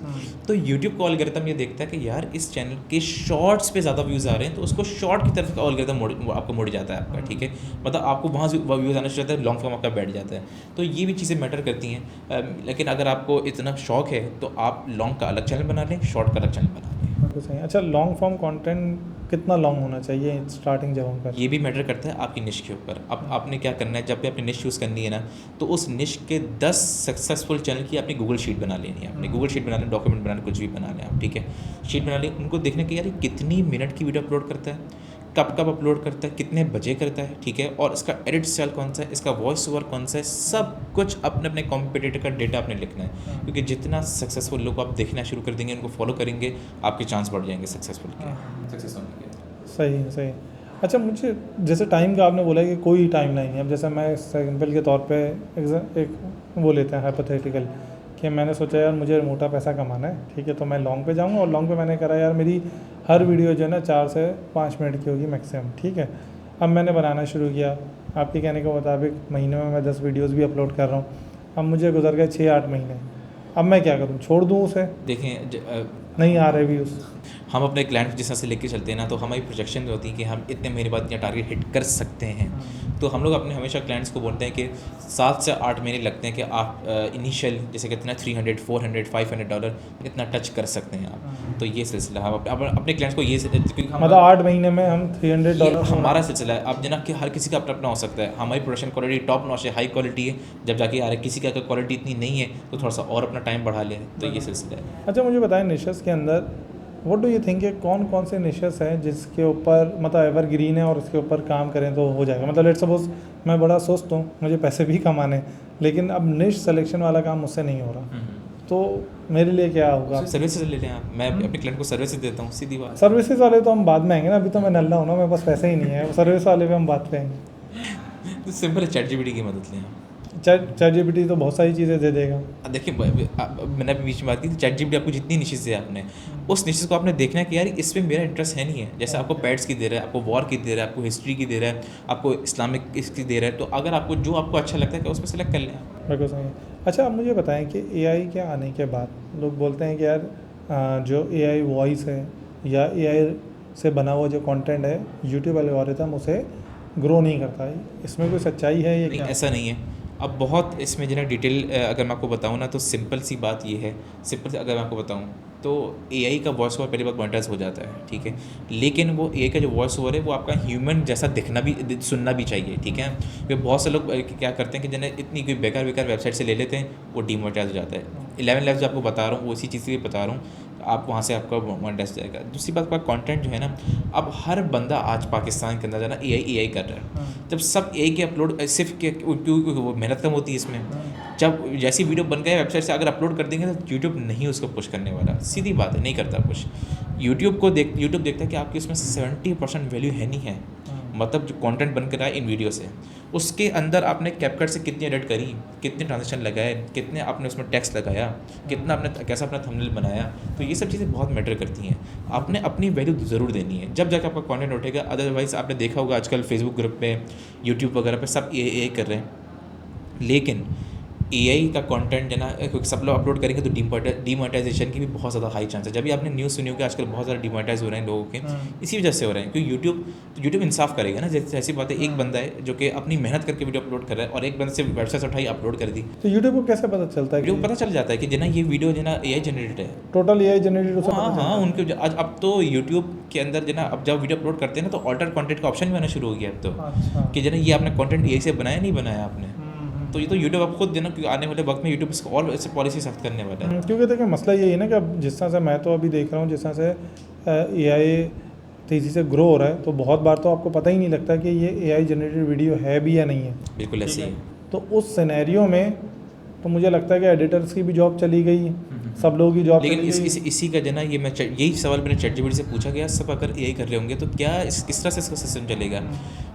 तो यूट्यूब का एल्गोरिथम ये देखता है कि यार इस चैनल के शॉर्ट्स पे ज़्यादा व्यूज़ आ रहे हैं, तो उसको शॉर्ट की तरफ का एल्गोरिथम आपको मुड़ जाता है आपका, ठीक है, मतलब आपको वहाँ से व्यूज़ आना शुरू होता है, लॉन्ग फॉर्म आपका बैठ जाता है। तो ये भी चीज़ें मैटर करती हैं। लेकिन अगर आपको इतना शौक है तो आप लॉन्ग का अलग चैनल बना लें, शॉर्ट का अलग चैनल बना लें। सही। अच्छा, लॉन्ग फॉर्म कंटेंट कितना लॉन्ग होना चाहिए स्टार्टिंग जब हम कर? ये भी मैटर करता है आपकी निश के ऊपर। अब आपने क्या करना है, जब भी आपने निश यूज़ करनी है ना, तो उस निश के 10 सक्सेसफुल चैनल की अपनी गूगल शीट बना लेनी है। अपनी गूगल शीट बना लें, डॉक्यूमेंट बना लें, कुछ भी बना लें आप, ठीक है, शीट बना लें। उनको देखने के यार कितनी मिनट की वीडियो अपलोड करता है, कब अपलोड करता है, कितने बजे करता है, ठीक है, और इसका एडिट स्टाइल कौन सा है, इसका वॉइस ओवर कौन सा है, सब कुछ अपने अपने कॉम्पिटिटर का डेटा आपने लिखना है। क्योंकि जितना सक्सेसफुल लोग आप देखना शुरू कर देंगे, उनको फॉलो करेंगे, आपके चांस बढ़ जाएंगे सक्सेसफुल के, सक्सेस होने के। सही सही। अच्छा, मुझे जैसे टाइम का आपने बोला कि कोई टाइम लाइन नहीं है। अब जैसे मैं एग्जाम्पल के तौर पे एक वो लेते हैं हाइपोथेटिकल कि मैंने सोचा यार मुझे मोटा पैसा कमाना है, ठीक है, तो मैं लॉन्ग पे जाऊंगा और लॉन्ग पे मैंने करा यार मेरी हर वीडियो जो है ना 4 से 5 मिनट की होगी मैक्सिमम, ठीक है। अब मैंने बनाना शुरू किया, आपके कहने के मुताबिक महीने में मैं 10 वीडियोज़ भी अपलोड कर रहा हूँ। अब मुझे गुजर गए 6-8 महीने, अब मैं क्या करूँ, छोड़ दूँ उसे? देखें, नहीं आ रहे व्यूज़। हम अपने क्लाइंट जिस तरह से लेके चलते हैं ना, तो हमारी प्रोजेक्शन होती है कि हम इतने महीने बाद इतना टारगेट हिट कर सकते हैं। तो हम लोग अपने हमेशा क्लाइंट्स को बोलते हैं कि 7 से 8 महीने लगते हैं कि आप इनिशियल जैसे कहते हैं ना $300, $400, $500 इतना टच कर सकते हैं आप। तो ये सिलसिला हम अपने क्लाइंट्स को ये मतलब 8 महीने में हम $300 हमारा सिलसिला है। अब जना कि हर किसी का अपना अपना हो सकता है। हमारी प्रोडक्शन क्वालिटी टॉप नॉच है, हाई क्वालिटी है। जब जाके यार किसी का अगर क्वालिटी इतनी नहीं है तो थोड़ा सा और अपना टाइम बढ़ा लें, तो ये सिलसिला है। अच्छा, मुझे बताएं निशेस के अंदर व्हाट डू यू थिंक, कौन कौन से निशेस हैं जिसके ऊपर मतलब एवरग्रीन है और उसके ऊपर काम करें तो हो जाएगा? मतलब लेट्स सपोज मैं बड़ा सुस्त हूँ, मुझे पैसे भी कमाने हैं, लेकिन अब निश सिलेक्शन वाला काम मुझसे नहीं हो रहा, तो मेरे लिए क्या होगा? सर्विसेज ले लें आप। मैं अपने क्लाइंट को सर्विसेज देता हूँ, सीधी बात। सर्विसेज वाले तो हम बाद में आएंगे ना, अभी तो मैं नल्ला हूँ ना, मेरे पास पैसे ही नहीं है। सर्विस वाले पे हम बात पे आएंगे। तो सिंपल है, ChatGPT की मदद लें आप। ChatGPT तो बहुत सारी चीज़ें दे देगा। देखिए, मैंने अभी बीच में बात की थी, ChatGPT आपको जितनी निशेज़ है आपने उस निशेज़ को आपने देखना है कि यार इसमें मेरा इंटरेस्ट है नहीं है। जैसे आपको पेट्स की दे रहा है, आपको वॉर की दे रहा है, आपको हिस्ट्री की दे रहा है, आपको इस्लामिक इसकी दे रहा है, तो अगर आपको जो आपको अच्छा लगता है उसमें सेलेक्ट कर लें आप। बिल्कुल सही है। अच्छा, आप मुझे बताएं कि AI के आने के बाद लोग बोलते हैं कि यार जो AI वॉइस है या AI से बना हुआ जो कंटेंट है, यूट्यूब एल्गोरिथम उसे ग्रो नहीं करता है। इसमें कोई सच्चाई है ये? नहीं, क्या ऐसा नहीं है। अब बहुत इसमें जो है डिटेल अगर मैं आपको बताऊँ ना, तो सिंपल सी बात ये है, सिंपल से अगर मैं आपको बताऊँ तो AI का वॉइस ओवर पहली बार मोनेटाइज हो जाता है, ठीक है। लेकिन वो AI का जो वॉइस ओवर है वो आपका ह्यूमन जैसा दिखना भी सुनना भी चाहिए, ठीक है। क्योंकि बहुत से लोग क्या करते हैं कि जिन्हें इतनी कोई बेकार वेबसाइट से ले लेते हैं, वो डीमोनेटाइज हो जाता है। 11 लाख जो आपको बता रहा हूँ वो इसी चीज़ के लिए बता रहा हूँ, आप वहाँ से आपका मोनेटाइज जाएगा। दूसरी बात का कंटेंट जो है ना, अब हर बंदा आज पाकिस्तान के अंदर जो है ना AI कर रहा है। जब सब AI के अपलोड सिर्फ क्योंकि वो मेहनत कम होती है इसमें, जब जैसी वीडियो बन गए वेबसाइट से अगर अपलोड कर देंगे तो यूट्यूब नहीं उसको पुश करने वाला, सीधी बात है, नहीं करता पुश। यूट्यूब देखता है कि आपकी उसमें 70% वैल्यू है नहीं है। मतलब जो कंटेंट बन कर रहा है इन वीडियो से, उसके अंदर आपने कैपकट से कितनी एडिट करी, कितने ट्रांजेक्शन लगाए, कितने आपने उसमें टेक्स्ट लगाया, कितना आपने कैसा अपना थंबनेल बनाया, तो ये सब चीज़ें बहुत मैटर करती हैं। आपने अपनी वैल्यू ज़रूर देनी है जब जाकर आपका कंटेंट उठेगा। अदरवाइज़ आपने देखा होगा आजकल फेसबुक ग्रुप पे, यूट्यूब वगैरह पे सब AI कर रहे हैं, लेकिन AI का कंटेंट जो ना क्योंकि सब लोग अपलोड करेंगे तो डीमोनेटाइजेशन की भी बहुत ज़्यादा हाई चांस है। जब भी आपने न्यूज़ सुनी होगी आजकल बहुत ज़्यादा डीमोनेटाइज हो रहे हैं लोगों के, इसी वजह से हो रहे हैं क्योंकि यूट्यूब इंसाफ करेगा ना। जैसे ऐसी बात है, एक बंदा है जो कि अपनी मेहनत करके वीडियो अपलोड कर रहा है और एक बंदे से वेबसाइट से उठाई अपलोड कर दी, तो यूट्यूब को कैसे पता चलता है? वीडियो को पता चल जाता है कि जना ये वीडियो जना AI जनरेटेड है, टोटल AI जनरेटेड? हाँ, उनके आज अब तो यूट्यूब के अंदर जना अब जब वीडियो अपलोड करते हैं ना तो ऑल्टर कंटेंट का ऑप्शन भी आना शुरू हो गया अब तो। अच्छा। कि जना ये आपने कंटेंट AI से बनाया नहीं बनाया आपने, तो ये तो यूट्यूब आप खुद देना, क्योंकि आने वाले वक्त में यूट्यूब इसको और ऐसे पॉलिसी सख्त करने वाला है। क्योंकि देखिए मसला यही है ना कि अब जिस तरह से मैं तो अभी देख रहा हूँ, जिस तरह से AI तेज़ी से ग्रो हो रहा है, तो बहुत बार तो आपको पता ही नहीं लगता कि ये AI जनरेटेड वीडियो है भी या नहीं है। बिल्कुल ऐसे ही। तो उस सिनेरियो में तो मुझे लगता है कि एडिटर्स की भी जॉब चली गई, सब लोगों की जॉब लेकिन चली गई। इसी का जना ये मैं यही सवाल मैंने ChatGPT से पूछा गया, सब अगर AI कर रहे होंगे तो क्या किस तरह से इसका सिस्टम चलेगा।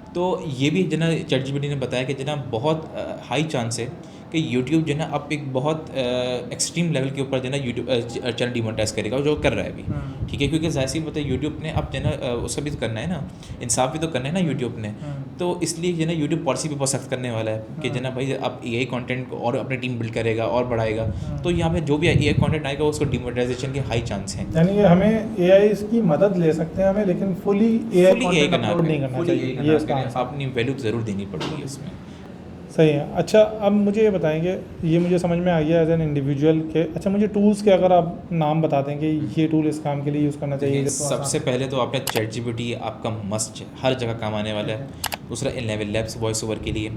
तो ये भी जना ChatGPT ने बताया कि जना बहुत हाई चांस है कि यूट्यूब जो है ना अब एक बहुत एक्सट्रीम लेवल के ऊपर जो है ना यूट्यूब चैनल डिमोनेटाइज करेगा, जो कर रहा है अभी, ठीक है। क्योंकि जाहिर सी बात है यूट्यूब ने अब जो है ना उसका भी तो करना है ना, इंसाफ भी तो करना है ना यूट्यूब ने। तो इसलिए जो है ना यूट्यूब पॉलिसी भी बहुत सख्त करने वाला है कि जो है ना भाई अब AI कंटेंट को और अपनी टीम बिल्ड करेगा और बढ़ाएगा, तो यहाँ पे जो भी AI कंटेंट आएगा उसको डिमोनेटाइजेशन के हाई चांस हैं। यानी कि हमें AI की मदद ले सकते हैं हमें, लेकिन फुली AI कंटेंट अपलोड नहीं करना चाहिए, ये इसका आंसर। अपनी वैल्यू ज़रूर देनी पड़ेगी इसमें। सही है। अच्छा, अब मुझे ये बताएंगे, ये मुझे समझ में आ गया एज एन इंडिविजुअल के। अच्छा, मुझे टूल्स के अगर आप नाम बता दें कि ये टूल इस काम के लिए यूज़ करना चाहिए। सबसे पहले तो आपने ChatGPT आपका मस्ट है, हर जगह काम आने वाला है। दूसरा इनलेवन लैब्स वॉइस ओवर के लिए।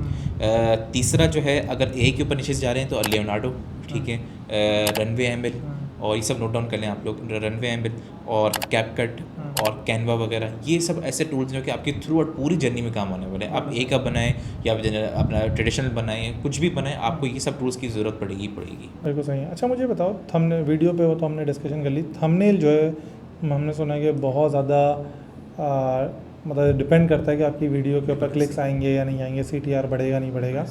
तीसरा जो है अगर AI के ऊपर नीचे जा रहे हैं तो लियोनार्डो, ठीक है, रनवे ML, और ये सब नोट डाउन कर लें आप लोग, रनवे ML और कैपकट और कैनवा वगैरह, ये सब ऐसे टूल्स जो कि आपकी थ्रू आउट पूरी जर्नी में काम आने वाले हैं। आप एक बनाएं या अपना ट्रेडिशनल बनाएं, कुछ भी बनाएं, आपको ये सब टूल्स की ज़रूरत पड़ेगी। बिल्कुल सही है। अच्छा, मुझे बताओ, थंबनेल वीडियो पे हो तो हमने डिस्कशन कर ली, थंबनेल जो है हमने सुना है कि बहुत ज़्यादा मतलब डिपेंड करता है कि आपकी वीडियो के ऊपर क्लिक्स आएंगे या नहीं आएंगे, CTR बढ़ेगा नहीं बढ़ेगा।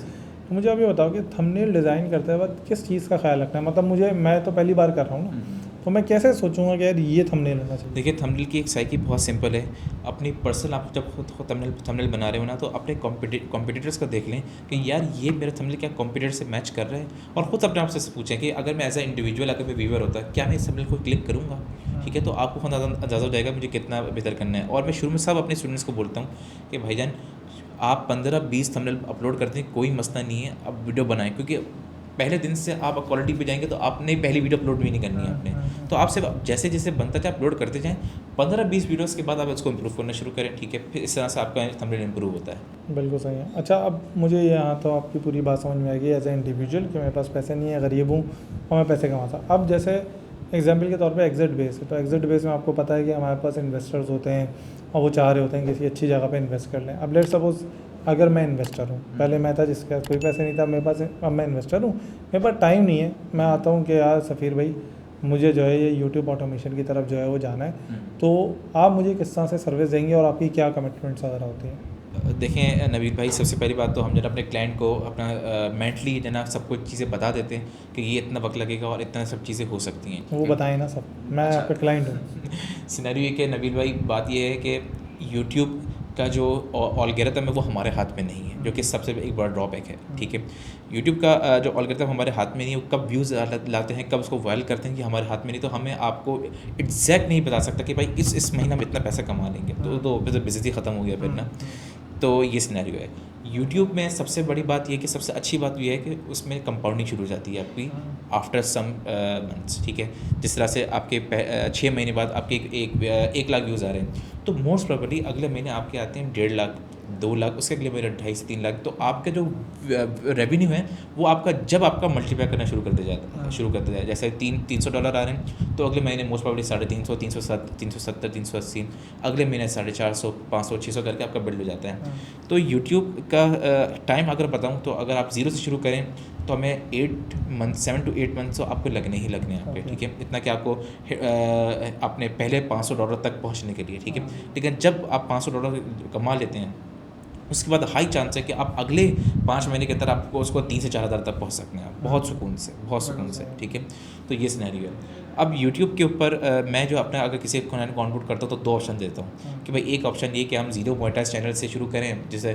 तो मुझे आप ये बताओ कि थंबनेल डिज़ाइन करते वक्त किस चीज़ का ख्याल रखना है? मतलब मैं तो पहली बार कर रहा हूँ ना, तो मैं कैसे सोचूंगा कि यार ये थंबनेल होना चाहिए? देखिए, थंबनेल की एक साइकी बहुत सिंपल है। अपनी पर्सनल आप जब खुद थंबनेल बना रहे हो ना, तो अपने कॉम्पिटिटर्स को देख लें कि यार ये मेरा थंबनेल क्या कॉम्पिटिटर से मैच कर रहा है, और ख़ुद अपने आप से पूछें कि अगर मैं एज ए इंडिविजुअल अगर मैं व्यूअर होता क्या मैं इस थंबनेल को क्लिक करूँगा? ठीक है, तो आपको खुद अंदाज़ा हो जाएगा मुझे कितना बेहतर करना है। और मैं शुरू में सब अपने स्टूडेंट्स को बोलता हूँ कि भाईजान आप 15-20 थंबनेल अपलोड करते हैं, कोई मसला नहीं है, आप वीडियो बनाएं, क्योंकि पहले दिन से आप क्वालिटी पे जाएंगे तो आपने पहली वीडियो अपलोड भी नहीं करनी है आपने। तो आप सिर्फ जैसे जैसे बनता जाए अपलोड करते जाएं, 15-20 वीडियोस के बाद आप इसको इंप्रूव करना शुरू करें। ठीक है, फिर इस तरह से आपका थंबनेल इंप्रूव होता है। बिल्कुल सही है। अच्छा, अब मुझे यहाँ तो आपकी पूरी बात समझ में आएगी एज ए इंडिविजुअल कि मेरे पास पैसे नहीं है, गरीब हूँ और मैं पैसे कमाता। अब जैसे एग्जाम्पल के तौर पे एग्जिट बेस है, तो एग्जिट बेस में आपको पता है कि हमारे पास इन्वेस्टर्स होते हैं और वो चाह रहे होते हैं किसी अच्छी जगह पे इन्वेस्ट कर लें। अब लेट्स सपोज अगर मैं इन्वेस्टर हूँ, पहले मैं था जिसके पास कोई पैसे नहीं था मेरे पास, अब मैं इन्वेस्टर हूँ, मेरे पास टाइम नहीं है, मैं आता हूँ कि यार सफ़ीर भाई मुझे जो है ये यूट्यूब ऑटोमेशन की तरफ जो है वो जाना है, तो आप मुझे किस तरह से सर्विस देंगे और आपकी क्या कमिटमेंट्स वगैरह होती हैं? देखें नवीद भाई, सबसे पहली बात तो हम जो अपने क्लाइंट को अपना मेंटली जो ना सब कुछ चीज़ें बता देते हैं कि ये इतना वक्त लगेगा और इतना सब चीज़ें हो सकती हैं। वो बताएं ना सब, मैं आपका क्लाइंट हूँ। सिनेरियो ये कि नवीद भाई बात ये है कि यूट्यूब का जो ऑलगोरिथम है वो हमारे हाथ में नहीं है, जो कि सबसे एक बड़ा ड्रॉबैक है। ठीक है, यूट्यूब का जो ऑलगोरिथम हमारे हाथ में नहीं है, वो कब व्यूज़ लाते हैं, कब उसको वायरल करते हैं, कि हमारे हाथ में नहीं। तो हमें आपको एग्जैक्ट नहीं बता सकता कि भाई इस महीना में इतना पैसा कमा लेंगे, तो बिजनेस ही ख़त्म हो गया फिर ना। तो ये सिनेरियो है। यूट्यूब में सबसे बड़ी बात ये है कि सबसे अच्छी बात ये है कि उसमें कंपाउंडिंग शुरू हो जाती है आपकी आफ्टर सम मंथ्स। ठीक है, जिस तरह से आपके 6 महीने बाद आपके 1 लाख व्यूज़ आ रहे हैं, तो मोस्ट प्रोबेबली अगले महीने आपके आते हैं 1.5 लाख, 2 लाख, उसके अगले महीने 2.5 से 3 लाख। तो आपका जो रेवेन्यू है वो आपका जब आपका मल्टीप्लाई करना शुरू करते जाए, जैसे $300 आ रहे हैं, तो अगले महीने मोस्ट प्रोबेबली 350, 370, 380, अगले महीने 450, 500, 600 करके आपका बिल्ड हो जाता है। तो यूट्यूब का टाइम अगर बताऊँ तो अगर आप 0 से शुरू करें तो हमें 7 to 8 मंथ तो आपको लगने ही लगने हैं आपके। ठीक है, इतना कि आपको अपने पहले $500 तक पहुंचने के लिए। ठीक है, लेकिन जब आप $500 कमा लेते हैं, उसके बाद हाई चांस है कि आप अगले 5 महीने के अंदर आपको उसको 3 से 4 हज़ार तक पहुंच सकते हैं आप, बहुत सुकून से। ठीक है, तो ये सिनेरियो है। अब यूट्यूब के ऊपर मैं जो अपना अगर किसी को कॉन्ट्रीब्यूट करता हूँ तो 2 ऑप्शन देता हूँ कि भाई एक ऑप्शन ये कि हम 0 मोनेटाइज चैनल से शुरू करें, जैसे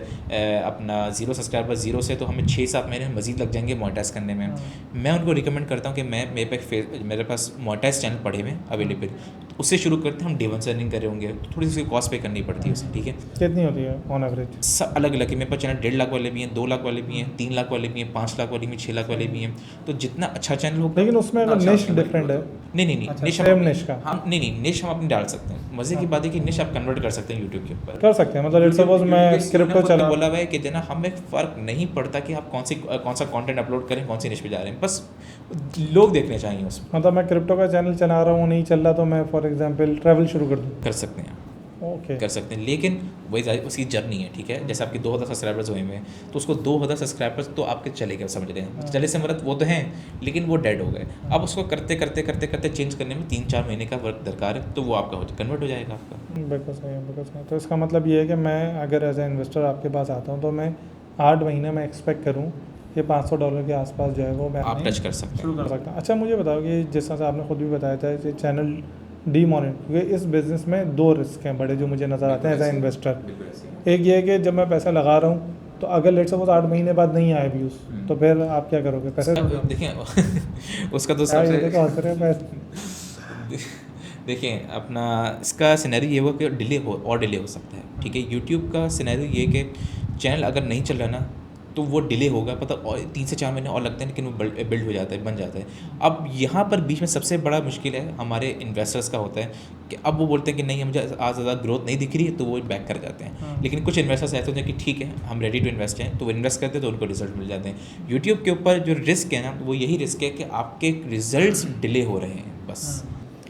अपना 0 सब्सक्राइबर 0 से, तो हमें 6-7 महीने मजीद लग जाएंगे मोनेटाइज करने में। मैं उनको रिकमेंड करता हूँ कि मेरे पास मोनेटाइज चैनल पड़े हुए अवेलेबल, तो उससे शुरू करते हैं। हम डे 1 से अर्निंग कर रहे होंगे, थोड़ी सी कॉस्ट पे करनी पड़ती है उसे। ठीक है, कितनी होती है ऑन एवरेज? सब अलग अलग है। मेरे पास चैनल 1.5 लाख वाले भी हैं, 2 लाख वाले भी हैं, 3 लाख वाले भी हैं, 5 लाख वाले भी हैं, 6 लाख वाले भी हैं। तो जितना अच्छा चैनल होगा, लेकिन उसमें निश डिफरेंट है। नहीं निश का हम निश हम अपनी डाल सकते हैं। मजे की बात है कि निश आप कन्वर्ट कर सकते हैं यूट्यूब के ऊपर, कर सकते हैं। मतलब लेट्स सपोज मैं क्रिप्टो चला, बोला हुआ है कि जना हमें फ़र्क नहीं पड़ता कि आप कौन सा कंटेंट अपलोड करें, कौन सी निश पे जा रहे हैं, बस लोग देखने चाहिए उसमें। मतलब मैं क्रिप्टो का चैनल चला रहा हूँ, नहीं चल रहा, तो मैं फॉर एग्जांपल ट्रैवल शुरू कर दूँ? कर सकते हैं, ओके, कर सकते हैं, लेकिन वही उसकी जर्नी है। ठीक है, जैसे आपके 2000 सब्सक्राइबर्स हुए हैं, तो उसको 2000 सब्सक्राइबर्स तो आपके चले गए, समझ रहे हैं, चले से मतलब वो तो हैं लेकिन वो डेड हो गए। अब उसको करते करते चेंज करने में 3-4 महीने का वर्क दरकार है, तो वो आपका कन्वर्ट हो जाएगा आपका। बिल्कुल सही है, बिल्कुल सही। तो इसका मतलब ये है कि मैं अगर एज ए इन्वेस्टर आपके पास आता हूँ तो मैं 8 महीने में एक्सपेक्ट करूँ ये $500 के आसपास जो है वो मैं आप टच कर सकते हैं, शुरू कर सकता हूँ। अच्छा, मुझे बताओ कि जिस तरह से आपने खुद भी बताया था कि चैनल डीमोनेटाइज, क्योंकि इस बिज़नेस में 2 रिस्क हैं बड़े जो मुझे नज़र आते हैं एज ए इन्वेस्टर। एक ये है कि जब मैं पैसा लगा रहा हूँ तो अगर लेट्स सपोज 8 महीने बाद नहीं आए व्यूज़, तो फिर आप क्या करोगे? पैसे देखें उसका तो देखिए अपना इसका सिनेरियो ये हुआ कि डिले हो सकता है। ठीक है, यूट्यूब का सिनेरियो ये कि चैनल अगर नहीं चल रहा ना तो वो डिले होगा, पता और 3 से 4 महीने और लगते हैं, लेकिन वो बिल्ड हो जाता है, बन जाता है। अब यहाँ पर बीच में सबसे बड़ा मुश्किल है हमारे इन्वेस्टर्स का होता है कि अब वो बोलते हैं कि नहीं मुझे आज ज़्यादा ग्रोथ नहीं दिख रही है, तो वो बैक कर जाते हैं। लेकिन कुछ इन्वेस्टर्स ऐसे होते हैं कि ठीक है हम रेडी टू इन्वेस्ट हैं, तो वो इन्वेस्ट करते हैं तो उनको रिजल्ट मिल जाते हैं। यूट्यूब के ऊपर जो रिस्क है ना वो यही रिस्क है कि आपके रिजल्ट्स डिले हो रहे हैं बस।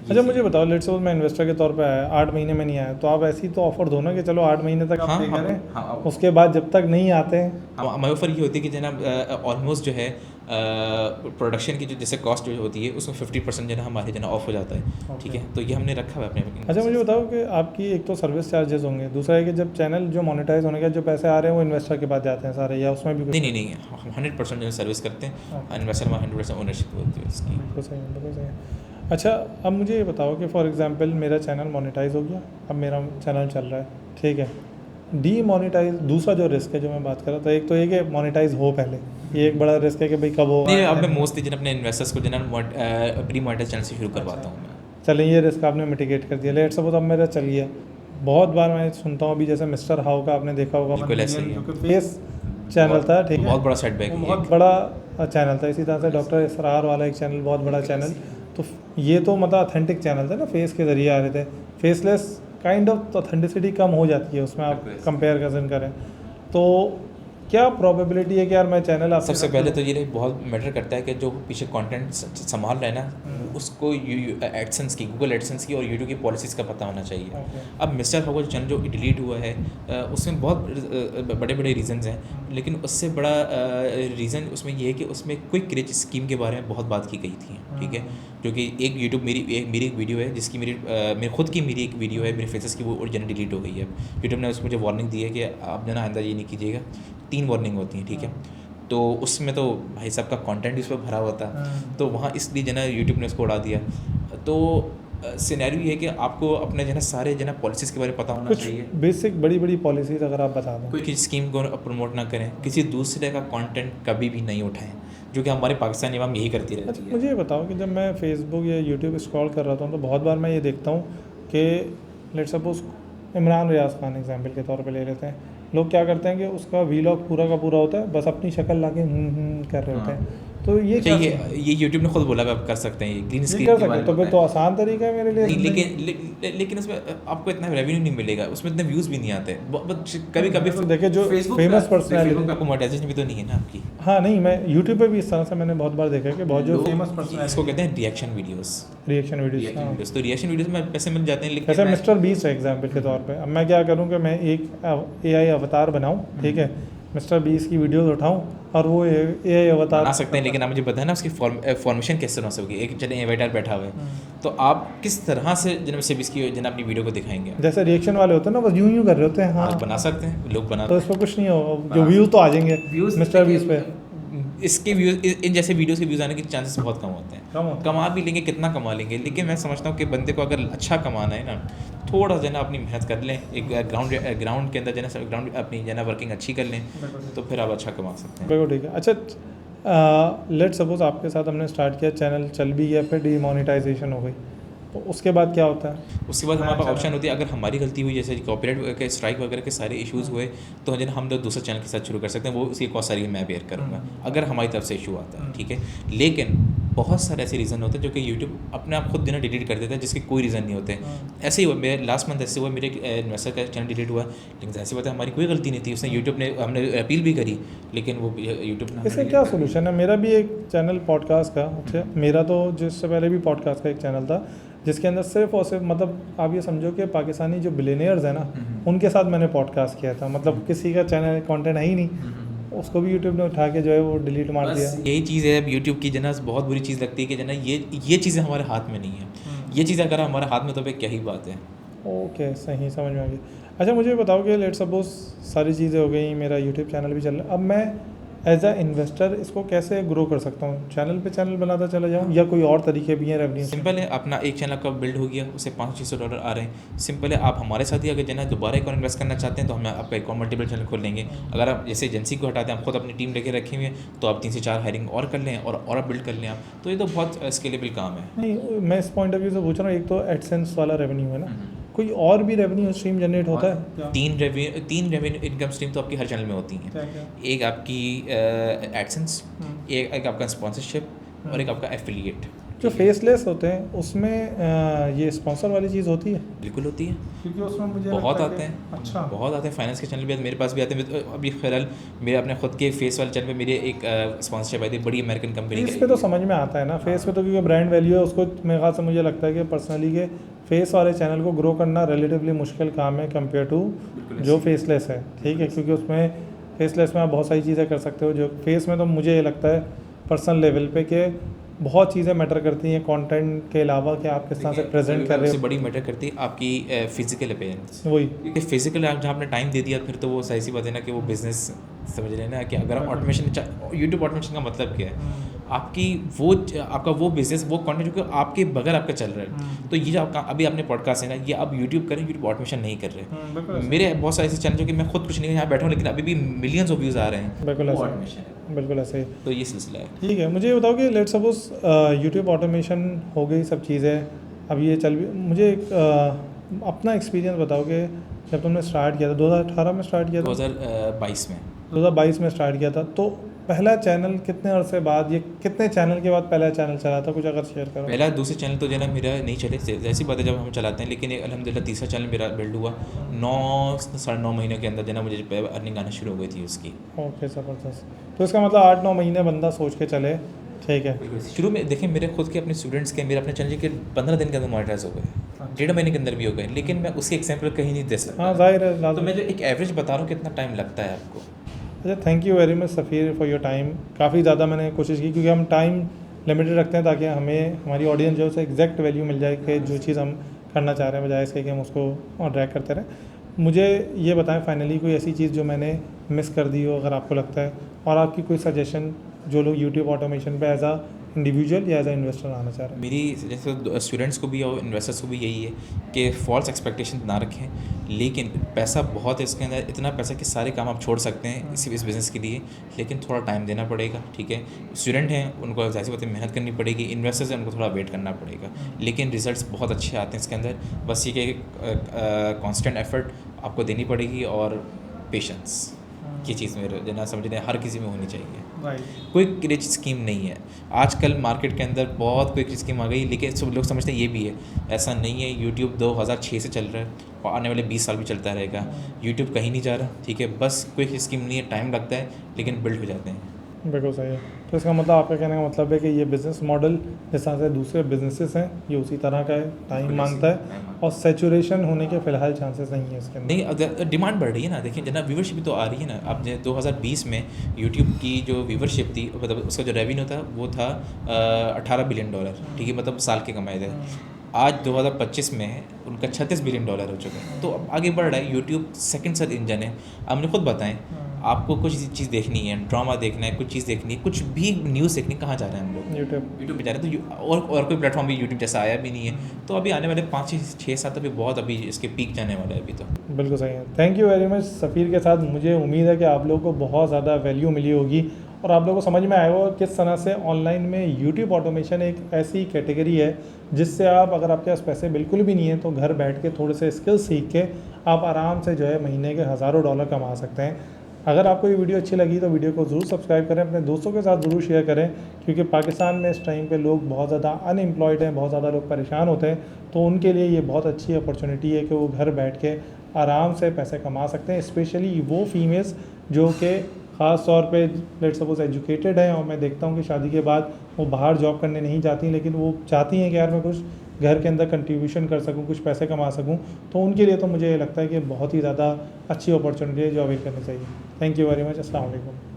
अच्छा, मुझे बताओ लेट्स सपोज मैं इन्वेस्टर के तौर पे आया, 8 महीने में नहीं आया, तो आप ऐसी तो ऑफर दो ना कि चलो 8 महीने तक आप पे करें, उसके बाद जब तक नहीं आते हैं। हमारी ऑफर ये होती है कि जनाब ऑलमोस्ट जो है प्रोडक्शन की जो जैसे कॉस्ट जो होती है उसमें 50% जो है हमारे जो है ऑफ हो जाता है, ठीक है। तो ये हमने रखा हुआ है अपने। अच्छा मुझे बताओ कि आपकी एक तो सर्विस चार्जेस होंगे, दूसरा है कि जब चैनल जो मोनेटाइज होने के जो पैसे आ रहे हैं वो इन्वेस्टर के पास जाते हैं सारे, या उसमें भी कुछ? नहीं, हम 100% जो है सर्विस करते हैं, इन्वेस्टर में 100% ओनरशिप होती है इसकी। बिल्कुल सही है, बिल्कुल सही है। अच्छा अब मुझे ये बताओ कि फॉर एग्जांपल मेरा चैनल मोनेटाइज हो गया, अब मेरा चैनल चल रहा है, ठीक है। डीमोनेटाइज, दूसरा जो रिस्क है जो मैं बात कर रहा था, एक तो ये कि मोनेटाइज हो पहले, ये एक बड़ा रिस्क है कि भाई कब होगा। नहीं, अब मैं मोस्टली जिन अपने इन्वेस्टर्स को जो है प्री मोनेटाइज चैनल से शुरू करवाता हूँ मैं। चलें ये रिस्क आपने मिटिगेट कर दिया, लेट सपोज अब मेरा चल गया। बहुत बार मैं सुनता हूँ अभी जैसे मिस्टर हाउ का आपने देखा होगा, बिल्कुल ऐसे ही है। जो कि फेस चैनल था, ठीक है, बहुत बड़ा सेटबैक वो है बहुत बड़ा चैनल था। इसी तरह से डॉक्टर इसरार वाला एक चैनल, बहुत बड़ा चैनल। तो ये तो मतलब अथेंटिक चैनल था ना, फेस के ज़रिए आ रहे थे। फेसलेस काइंड ऑफ ऑथेंटिसिटी कम हो जाती है उसमें, आप कंपेयर करें तो क्या प्रोबेबिलिटी है कि यार मैं चैनल आप सबसे पहले तो ये बहुत मैटर करता है कि जो पीछे कंटेंट संभाल रहे हैं ना, उसको एडसेंस की, गूगल एडसेंस की और यूट्यूब की पॉलिसीज़ का पता होना चाहिए। अब मिस्टर हाउ का चैनल जो डिलीट हुआ है उसमें बहुत बड़े बड़े रीजंस हैं, लेकिन उससे बड़ा रीज़न उसमें ये है कि उसमें क्विक रिच स्कीम के बारे में बहुत बात की गई थी, ठीक है। जो कि एक यूट्यूब मेरी एक वीडियो है जिसकी मेरी खुद की मेरी एक वीडियो है मेरे फेसेस की, वो ओरिजिनल डिलीट हो गई है। यूट्यूब ने उसमें मुझे वार्निंग दी है कि आप जो ना आइंदा ये नहीं कीजिएगा। 3 वार्निंग होती हैं, ठीक है। तो उसमें तो भाई साहब का कंटेंट इस पर भरा हुआ था, तो वहाँ इसलिए जो है यूट्यूब ने उसको उड़ा दिया। तो सिनेरियो ये है कि आपको अपने जो है सारे जो है पॉलिसीज़ के बारे में पता होना चाहिए। बेसिक बड़ी बड़ी पॉलिसीज़ अगर आप बता दें। कोई किसी स्कीम को प्रमोट ना करें, किसी दूसरे का कंटेंट कभी भी नहीं उठाएं, जो कि हमारे पाकिस्तानी अवाम यही करती रहती है। मुझे ये बताओ कि जब मैं फेसबुक या यूट्यूब स्क्रॉल कर रहा था तो बहुत बार मैं ये देखता हूँ कि let's suppose Imran Riaz Khan example के तौर पे ले लेते हैं, लोग क्या करते हैं कि उसका वीलॉग पूरा का पूरा होता है, बस अपनी शक्ल ला के कर रहे होते हैं। तो ये क्या ये यूट्यूब ने खुद बोला आप कर सकते हैं, ये ग्रीन स्क्रीन कर सकते हैं, तो फिर तो आसान तरीका है मेरे लिए। नहीं, लेकिन उसमें आपको इतना रेवेन्यू नहीं मिलेगा, उसमें इतने व्यूज़ भी नहीं आते। कभी कभी देखिए जो फेमस पर्सनैलिटी, आपको मोनेटाइजेशन भी तो नहीं है ना आपकी। हाँ नहीं, मैं यूट्यूब पे भी इस तरह से मैंने बहुत बार देखा है कि बहुत जो फेमस पर्सनैलिटी, इसको कहते हैं रिएक्शन वीडियोस। तो रिएक्शन वीडियोस में पैसे मिल जाते हैं, लेकिन जैसे मिस्टर बीस्ट है एग्जाम्पल के तौर पे। अब मैं क्या करूँ कि मैं एक AI अवतार बनाऊँ, ठीक है, मिस्टर बीस्ट की वीडियोस उठाऊँ और वो AI अवतार बना सकते हैं, लेकिन आप मुझे बताएं ना उसकी फॉर्मेशन कैसे तरह से होगी। एक चले एवेटार बैठा हुआ है, तो आप किस तरह से जनाब से इसकी जनाब अपनी वीडियो को दिखाएंगे? जैसे रिएक्शन वाले होते हैं ना, बस यूं कर रहे होते हैं। हाँ बना सकते हैं, लोग बना, तो इस पर कुछ नहीं होगा, जो व्यूज़ तो आ जाएंगे मिस्टर बीस्ट पे। इसके व्यूज़, इन जैसे वीडियोस के व्यूज़ आने के चांसेस बहुत कम होते हैं। कमा भी लेंगे, कितना कमा लेंगे, लेकिन मैं समझता हूँ कि बंदे को अगर अच्छा कमाना है ना, थोड़ा सा ना अपनी मेहनत कर लें, एक ग्राउंड के अंदर जना ग्राउंड अपनी जना वर्किंग अच्छी कर लें, तो फिर आप अच्छा कमा सकते हैं। बिल्कुल ठीक है। अच्छा लेट सपोज आपके साथ हमने स्टार्ट किया, चैनल चल भी गया, फिर डीमोनेटाइजेशन हो गई, तो उसके बाद क्या होता है? उसके बाद हमारे पास ऑप्शन होती है, अगर हमारी गलती हुई, जैसे कॉपीराइट के स्ट्राइक वगैरह के सारे इश्यूज़ हुए, तो जो हम लोग दूसरे चैनल के साथ शुरू कर सकते हैं। वो उसकी कॉस्ट सारी मैं बेयर करूँगा अगर हमारी तरफ से इशू आता है, ठीक है। लेकिन बहुत सारे ऐसे रीज़न होते हैं जो कि यूट्यूब अपने आप खुद जो है डिलीट कर देता है, जिसके कोई रीज़न नहीं होते। ऐसे ही हुआ मेरे लास्ट मंथ, ऐसे हुआ मेरे इन्वेस्टर का चैनल डिलीट हुआ, लेकिन ऐसी बात है हमारी कोई गलती नहीं थी। उसने यूट्यूब ने, हमने अपील भी करी, लेकिन वो यूट्यूब ने। इससे क्या सोल्यूशन है? मेरा भी एक चैनल पॉडकास्ट का, अच्छा मेरा तो जिससे पहले भी पॉडकास्ट का एक चैनल था, जिसके अंदर सिर्फ और सिर्फ मतलब आप ये समझो कि पाकिस्तानी जो बिलियनियर्स हैं ना, उनके साथ मैंने पॉडकास्ट किया था। मतलब किसी का चैनल कंटेंट है ही नहीं, उसको भी यूट्यूब ने उठा के जो है वो डिलीट मार दिया। यही चीज़ है अब यूट्यूब की जना बहुत बुरी चीज़ लगती है कि जना ये चीज़ें हमारे हाथ में नहीं है। ये चीज़ें अगर हमारे हाथ में तो फिर क्या ही बात है। ओके, सही समझ में आ गई। अच्छा मुझे बताओ कि लेट सपोज सारी चीज़ें हो गई, मेरा यूट्यूब चैनल भी चल रहा है, अब मैं एज अ इन्वेस्टर इसको कैसे ग्रो कर सकता हूँ? चैनल पे चैनल बनाता चला जाऊँ या कोई और तरीके भी हैं रेवेन्यू? सिंपल है, अपना एक चैनल का बिल्ड हो गया, उसे $500-600 आ रहे हैं। सिंपल है, आप हमारे साथ ही अगर जना दोबारा एक और इन्वेस्ट करना चाहते हैं, तो हम आपका एक और मल्टीपल चैनल खोल लेंगे। अगर आप जैसे एजेंसी को हटाते हैं, आप खुद अपनी टीम लेके रखे हुए हैं, तो आप 3 से 4 हायरिंग और कर लें और आप बिल्ड कर लें आप, तो ये तो बहुत स्केलेबल काम है। नहीं, मैं इस पॉइंट ऑफ व्यू से पूछ रहा हूँ, एक तो एडसेंस वाला रेवेन्यू है ना, कोई और भी रेवेन्यू स्ट्रीम जनरेट होता है? 3 रेवेन्यू इनकम स्ट्रीम तो आपकी हर चैनल में होती हैं। एक आपकी एडसेंस, एक आपका स्पॉन्सरशिप और एक आपका एफिलिएट। जो फेसलेस होते हैं उसमें ये स्पॉन्सर वाली चीज़ होती है? बिल्कुल होती है, क्योंकि उसमें मुझे बहुत आते हैं। अच्छा, बहुत आते हैं। फाइनेंस के चैनल भी मेरे पास भी आते हैं। अभी फिलहाल मेरे अपने खुद के फेस वाले चैनल पे मेरे एक स्पॉन्सरशिप आई थी, बड़ी अमेरिकन कंपनी। फेस पे तो समझ में आता है ना, फेस पे तो क्योंकि ब्रांड वैल्यू है उसको। मेरे ख्याल से मुझे लगता है कि पर्सनली के फेस वाले चैनल को ग्रो करना रिलेटिवली मुश्किल काम है कंपेयर टू जो फेसलेस है, ठीक है। क्योंकि उसमें फेसलेस में आप बहुत सारी चीज़ें कर सकते हो, जो फेस में तो मुझे ये लगता है पर्सनल लेवल पे कि बहुत चीज़ें मैटर करती हैं कंटेंट के अलावा कि आप किस तरह से प्रेजेंट कर रहे सबसे हो। बड़ी मैटर करती है आपकी फिजिकल अपीयरेंस। वही क्योंकि फिजिकल आप जहाँ आपने टाइम दे दिया फिर तो वो सही सी बात है ना कि वो बिजनेस समझ रहे हैं ना कि अगर ऑटोमेशन यूट्यूब ऑटोमेशन का मतलब क्या है आपकी आपका वो बिजनेस वो कंटेंट जो कि आपके बगैर आपका चल रहा है। तो ये जो आपका अभी आपने पॉडकास्ट है ना ये आप यूट्यूब करें, यूट्यूब ऑटोमेशन नहीं कर रहे। मेरे बहुत सारे ऐसे चैनल जो कि मैं खुद कुछ नहीं यहाँ बैठा हूँ लेकिन अभी भी मिलियंस ऑफ व्यूज़ आ रहे हैं, बिल्कुल वो ऐसे ऑटोमेशन है। बिल्कुल ऐसे ही। तो ये सिलसिला है। ठीक है, मुझे ये बताओ कि लेट सपोज यूट्यूब ऑटोमेशन हो गई सब चीज़ें, अब ये चल भी, मुझे एक अपना एक्सपीरियंस बताओ कि जब तुमने स्टार्ट किया था 2018 में स्टार्ट किया था, 2022 में 2022 में स्टार्ट किया था, तो पहला चैनल कितने अरसे बाद, ये कितने चैनल के बाद पहला चैनल चला था, कुछ अगर शेयर करो। पहला दूसरे चैनल तो जो है ना मेरा नहीं चले, ऐसी बात है जब हम चलाते हैं, लेकिन अल्हम्दुलिल्लाह तीसरा चैनल मेरा बिल्ड हुआ 9 महीने के अंदर जो है ना मुझे अर्निंग आना शुरू हो गई थी उसकी। ओके, ज़बरदस्त। तो इसका मतलब 8-9 महीने बंदा सोच के चले, ठीक है। शुरू में देखिए मेरे खुद के अपने स्टूडेंट्स के मेरे अपने चैनल के 15 दिन के अंदर मोनेटाइज हो गए, 1.5 महीने के अंदर भी हो गए, लेकिन मैं उसकी एग्जाम्पल कहीं नहीं दे सकता। हाँ, जाहिर है, तो लाजमी। मैं जो एक एवरेज बता रहा हूँ कितना टाइम लगता है आपको। अच्छा, thank you very much Safeer for your time. काफ़ी ज़्यादा मैंने कोशिश की क्योंकि हम टाइम लिमिटेड रखते हैं ताकि हमें हमारी ऑडियंस जो है उसे एग्जैक्ट वैल्यू मिल जाए कि जो चीज़ हम करना चाह रहे हैं, बजाय इसके कि हम उसको और ड्रैग करते रहें। मुझे ये बताएं फाइनली कोई ऐसी चीज़ जो मैंने मिस कर दी हो अगर आपको लगता है, और आपकी कोई सजेशन जो लोग यूट्यूब ऑटोमेशन पे एज अ इंडिविजुअल या एज अ इन्वेस्टर आना चाह रहे हैं। मेरी जैसे स्टूडेंट्स को भी और इन्वेस्टर्स को भी यही है कि फॉल्स एक्सपेक्टेशन ना रखें, लेकिन पैसा बहुत है इसके अंदर, इतना पैसा कि सारे काम आप छोड़ सकते हैं इस बिज़नेस के लिए, लेकिन थोड़ा टाइम देना पड़ेगा। ठीक है, स्टूडेंट हैं उनको ज़ाहिर सी बात है मेहनत करनी पड़ेगी, इन्वेस्टर्स हैं उनको थोड़ा वेट करना पड़ेगा, लेकिन रिजल्ट्स बहुत अच्छे आते हैं इसके अंदर। बस ये कि कांस्टेंट एफर्ट आपको देनी पड़ेगी और पेशेंस, ये चीज़ मेरे जना समझ रहे हैं हर किसी में होनी चाहिए। कोई क्रिच स्कीम नहीं है आजकल मार्केट के अंदर, बहुत क्विक स्कीम आ गई, लेकिन सब लोग समझते हैं ये भी है, ऐसा नहीं है। यूट्यूब 2006 से चल रहा है और आने वाले 20 साल भी चलता रहेगा। यूट्यूब कहीं नहीं जा रहा, ठीक है, बस क्विक स्कीम नहीं है, टाइम लगता है लेकिन बिल्ड हो जाते हैं। बिल्कुल सही है। तो इसका मतलब आपका कहने का मतलब है कि ये बिज़नेस मॉडल जिस तरह से दूसरे बिजनेसेस हैं ये उसी तरह का है, टाइम मांगता है और सेचुरेशन होने के फ़िलहाल चांसेस नहीं है इसके अंदर। नहीं, अगर डिमांड बढ़ रही है ना, देखिए जना व्यूवरशिप तो आ रही है ना। अब 2020 में यूट्यूब की जो व्यूवरशिप थी, मतलब उसका जो रेवेन्यू था वो था $18 बिलियन, ठीक है, मतलब साल के कमाए थे। आज 2025 में उनका $36 बिलियन हो चुका है, तो अब आगे बढ़ रहा है। यूट्यूब सेकंड सर्च इंजन है। अब मुझे खुद बताएं, आपको कुछ चीज़ देखनी है, ड्रामा देखना है, कुछ चीज़ देखनी है, कुछ भी न्यूज़ देखनी, कहाँ जा रहे हैं हम लोग? यूट्यूब पे जा रहे हैं। तो और कोई प्लेटफॉर्म भी यूट्यूब जैसा आया भी नहीं है। तो अभी आने वाले 5-6 साल अभी बहुत, अभी इसके पीक जाने वाला है अभी तो। बिल्कुल सही है। थैंक यू वेरी मच सफ़ीर के साथ। मुझे उम्मीद है कि आप लोगों को बहुत ज़्यादा वैल्यू मिली होगी और आप लोगों को समझ में आया होगा किस तरह से ऑनलाइन में यूट्यूब ऑटोमेशन एक ऐसी कैटेगरी है जिससे आप, अगर आपके पास पैसे बिल्कुल भी नहीं है तो घर बैठ के थोड़े से स्किल सीख के आप आराम से जो है महीने के हज़ारों डॉलर कमा सकते हैं। अगर आपको ये वीडियो अच्छी लगी तो वीडियो को ज़रूर सब्सक्राइब करें, अपने दोस्तों के साथ ज़रूर शेयर करें, क्योंकि पाकिस्तान में इस टाइम पे लोग बहुत ज़्यादा अनएम्प्लॉयड हैं, बहुत ज़्यादा लोग परेशान होते हैं। तो उनके लिए ये बहुत अच्छी अपॉर्चुनिटी है कि वो घर बैठ के आराम से पैसे कमा सकते हैं, स्पेशली वो फीमेल्स जो कि ख़ास तौर पे लेट्स सपोज एजुकेटेड हैं। और मैं देखता हूँ कि शादी के बाद वो बाहर जॉब करने नहीं जाती, लेकिन वो चाहती हैं कि यार मैं कुछ घर के अंदर कंट्रीब्यूशन कर सकूँ, कुछ पैसे कमा सकूँ। तो उनके लिए तो मुझे लगता है कि बहुत ही ज़्यादा अच्छी अपॉर्चुनिटी है जो अवेल करनी चाहिए। Thank you very much. अस्सलाम वालेकुम।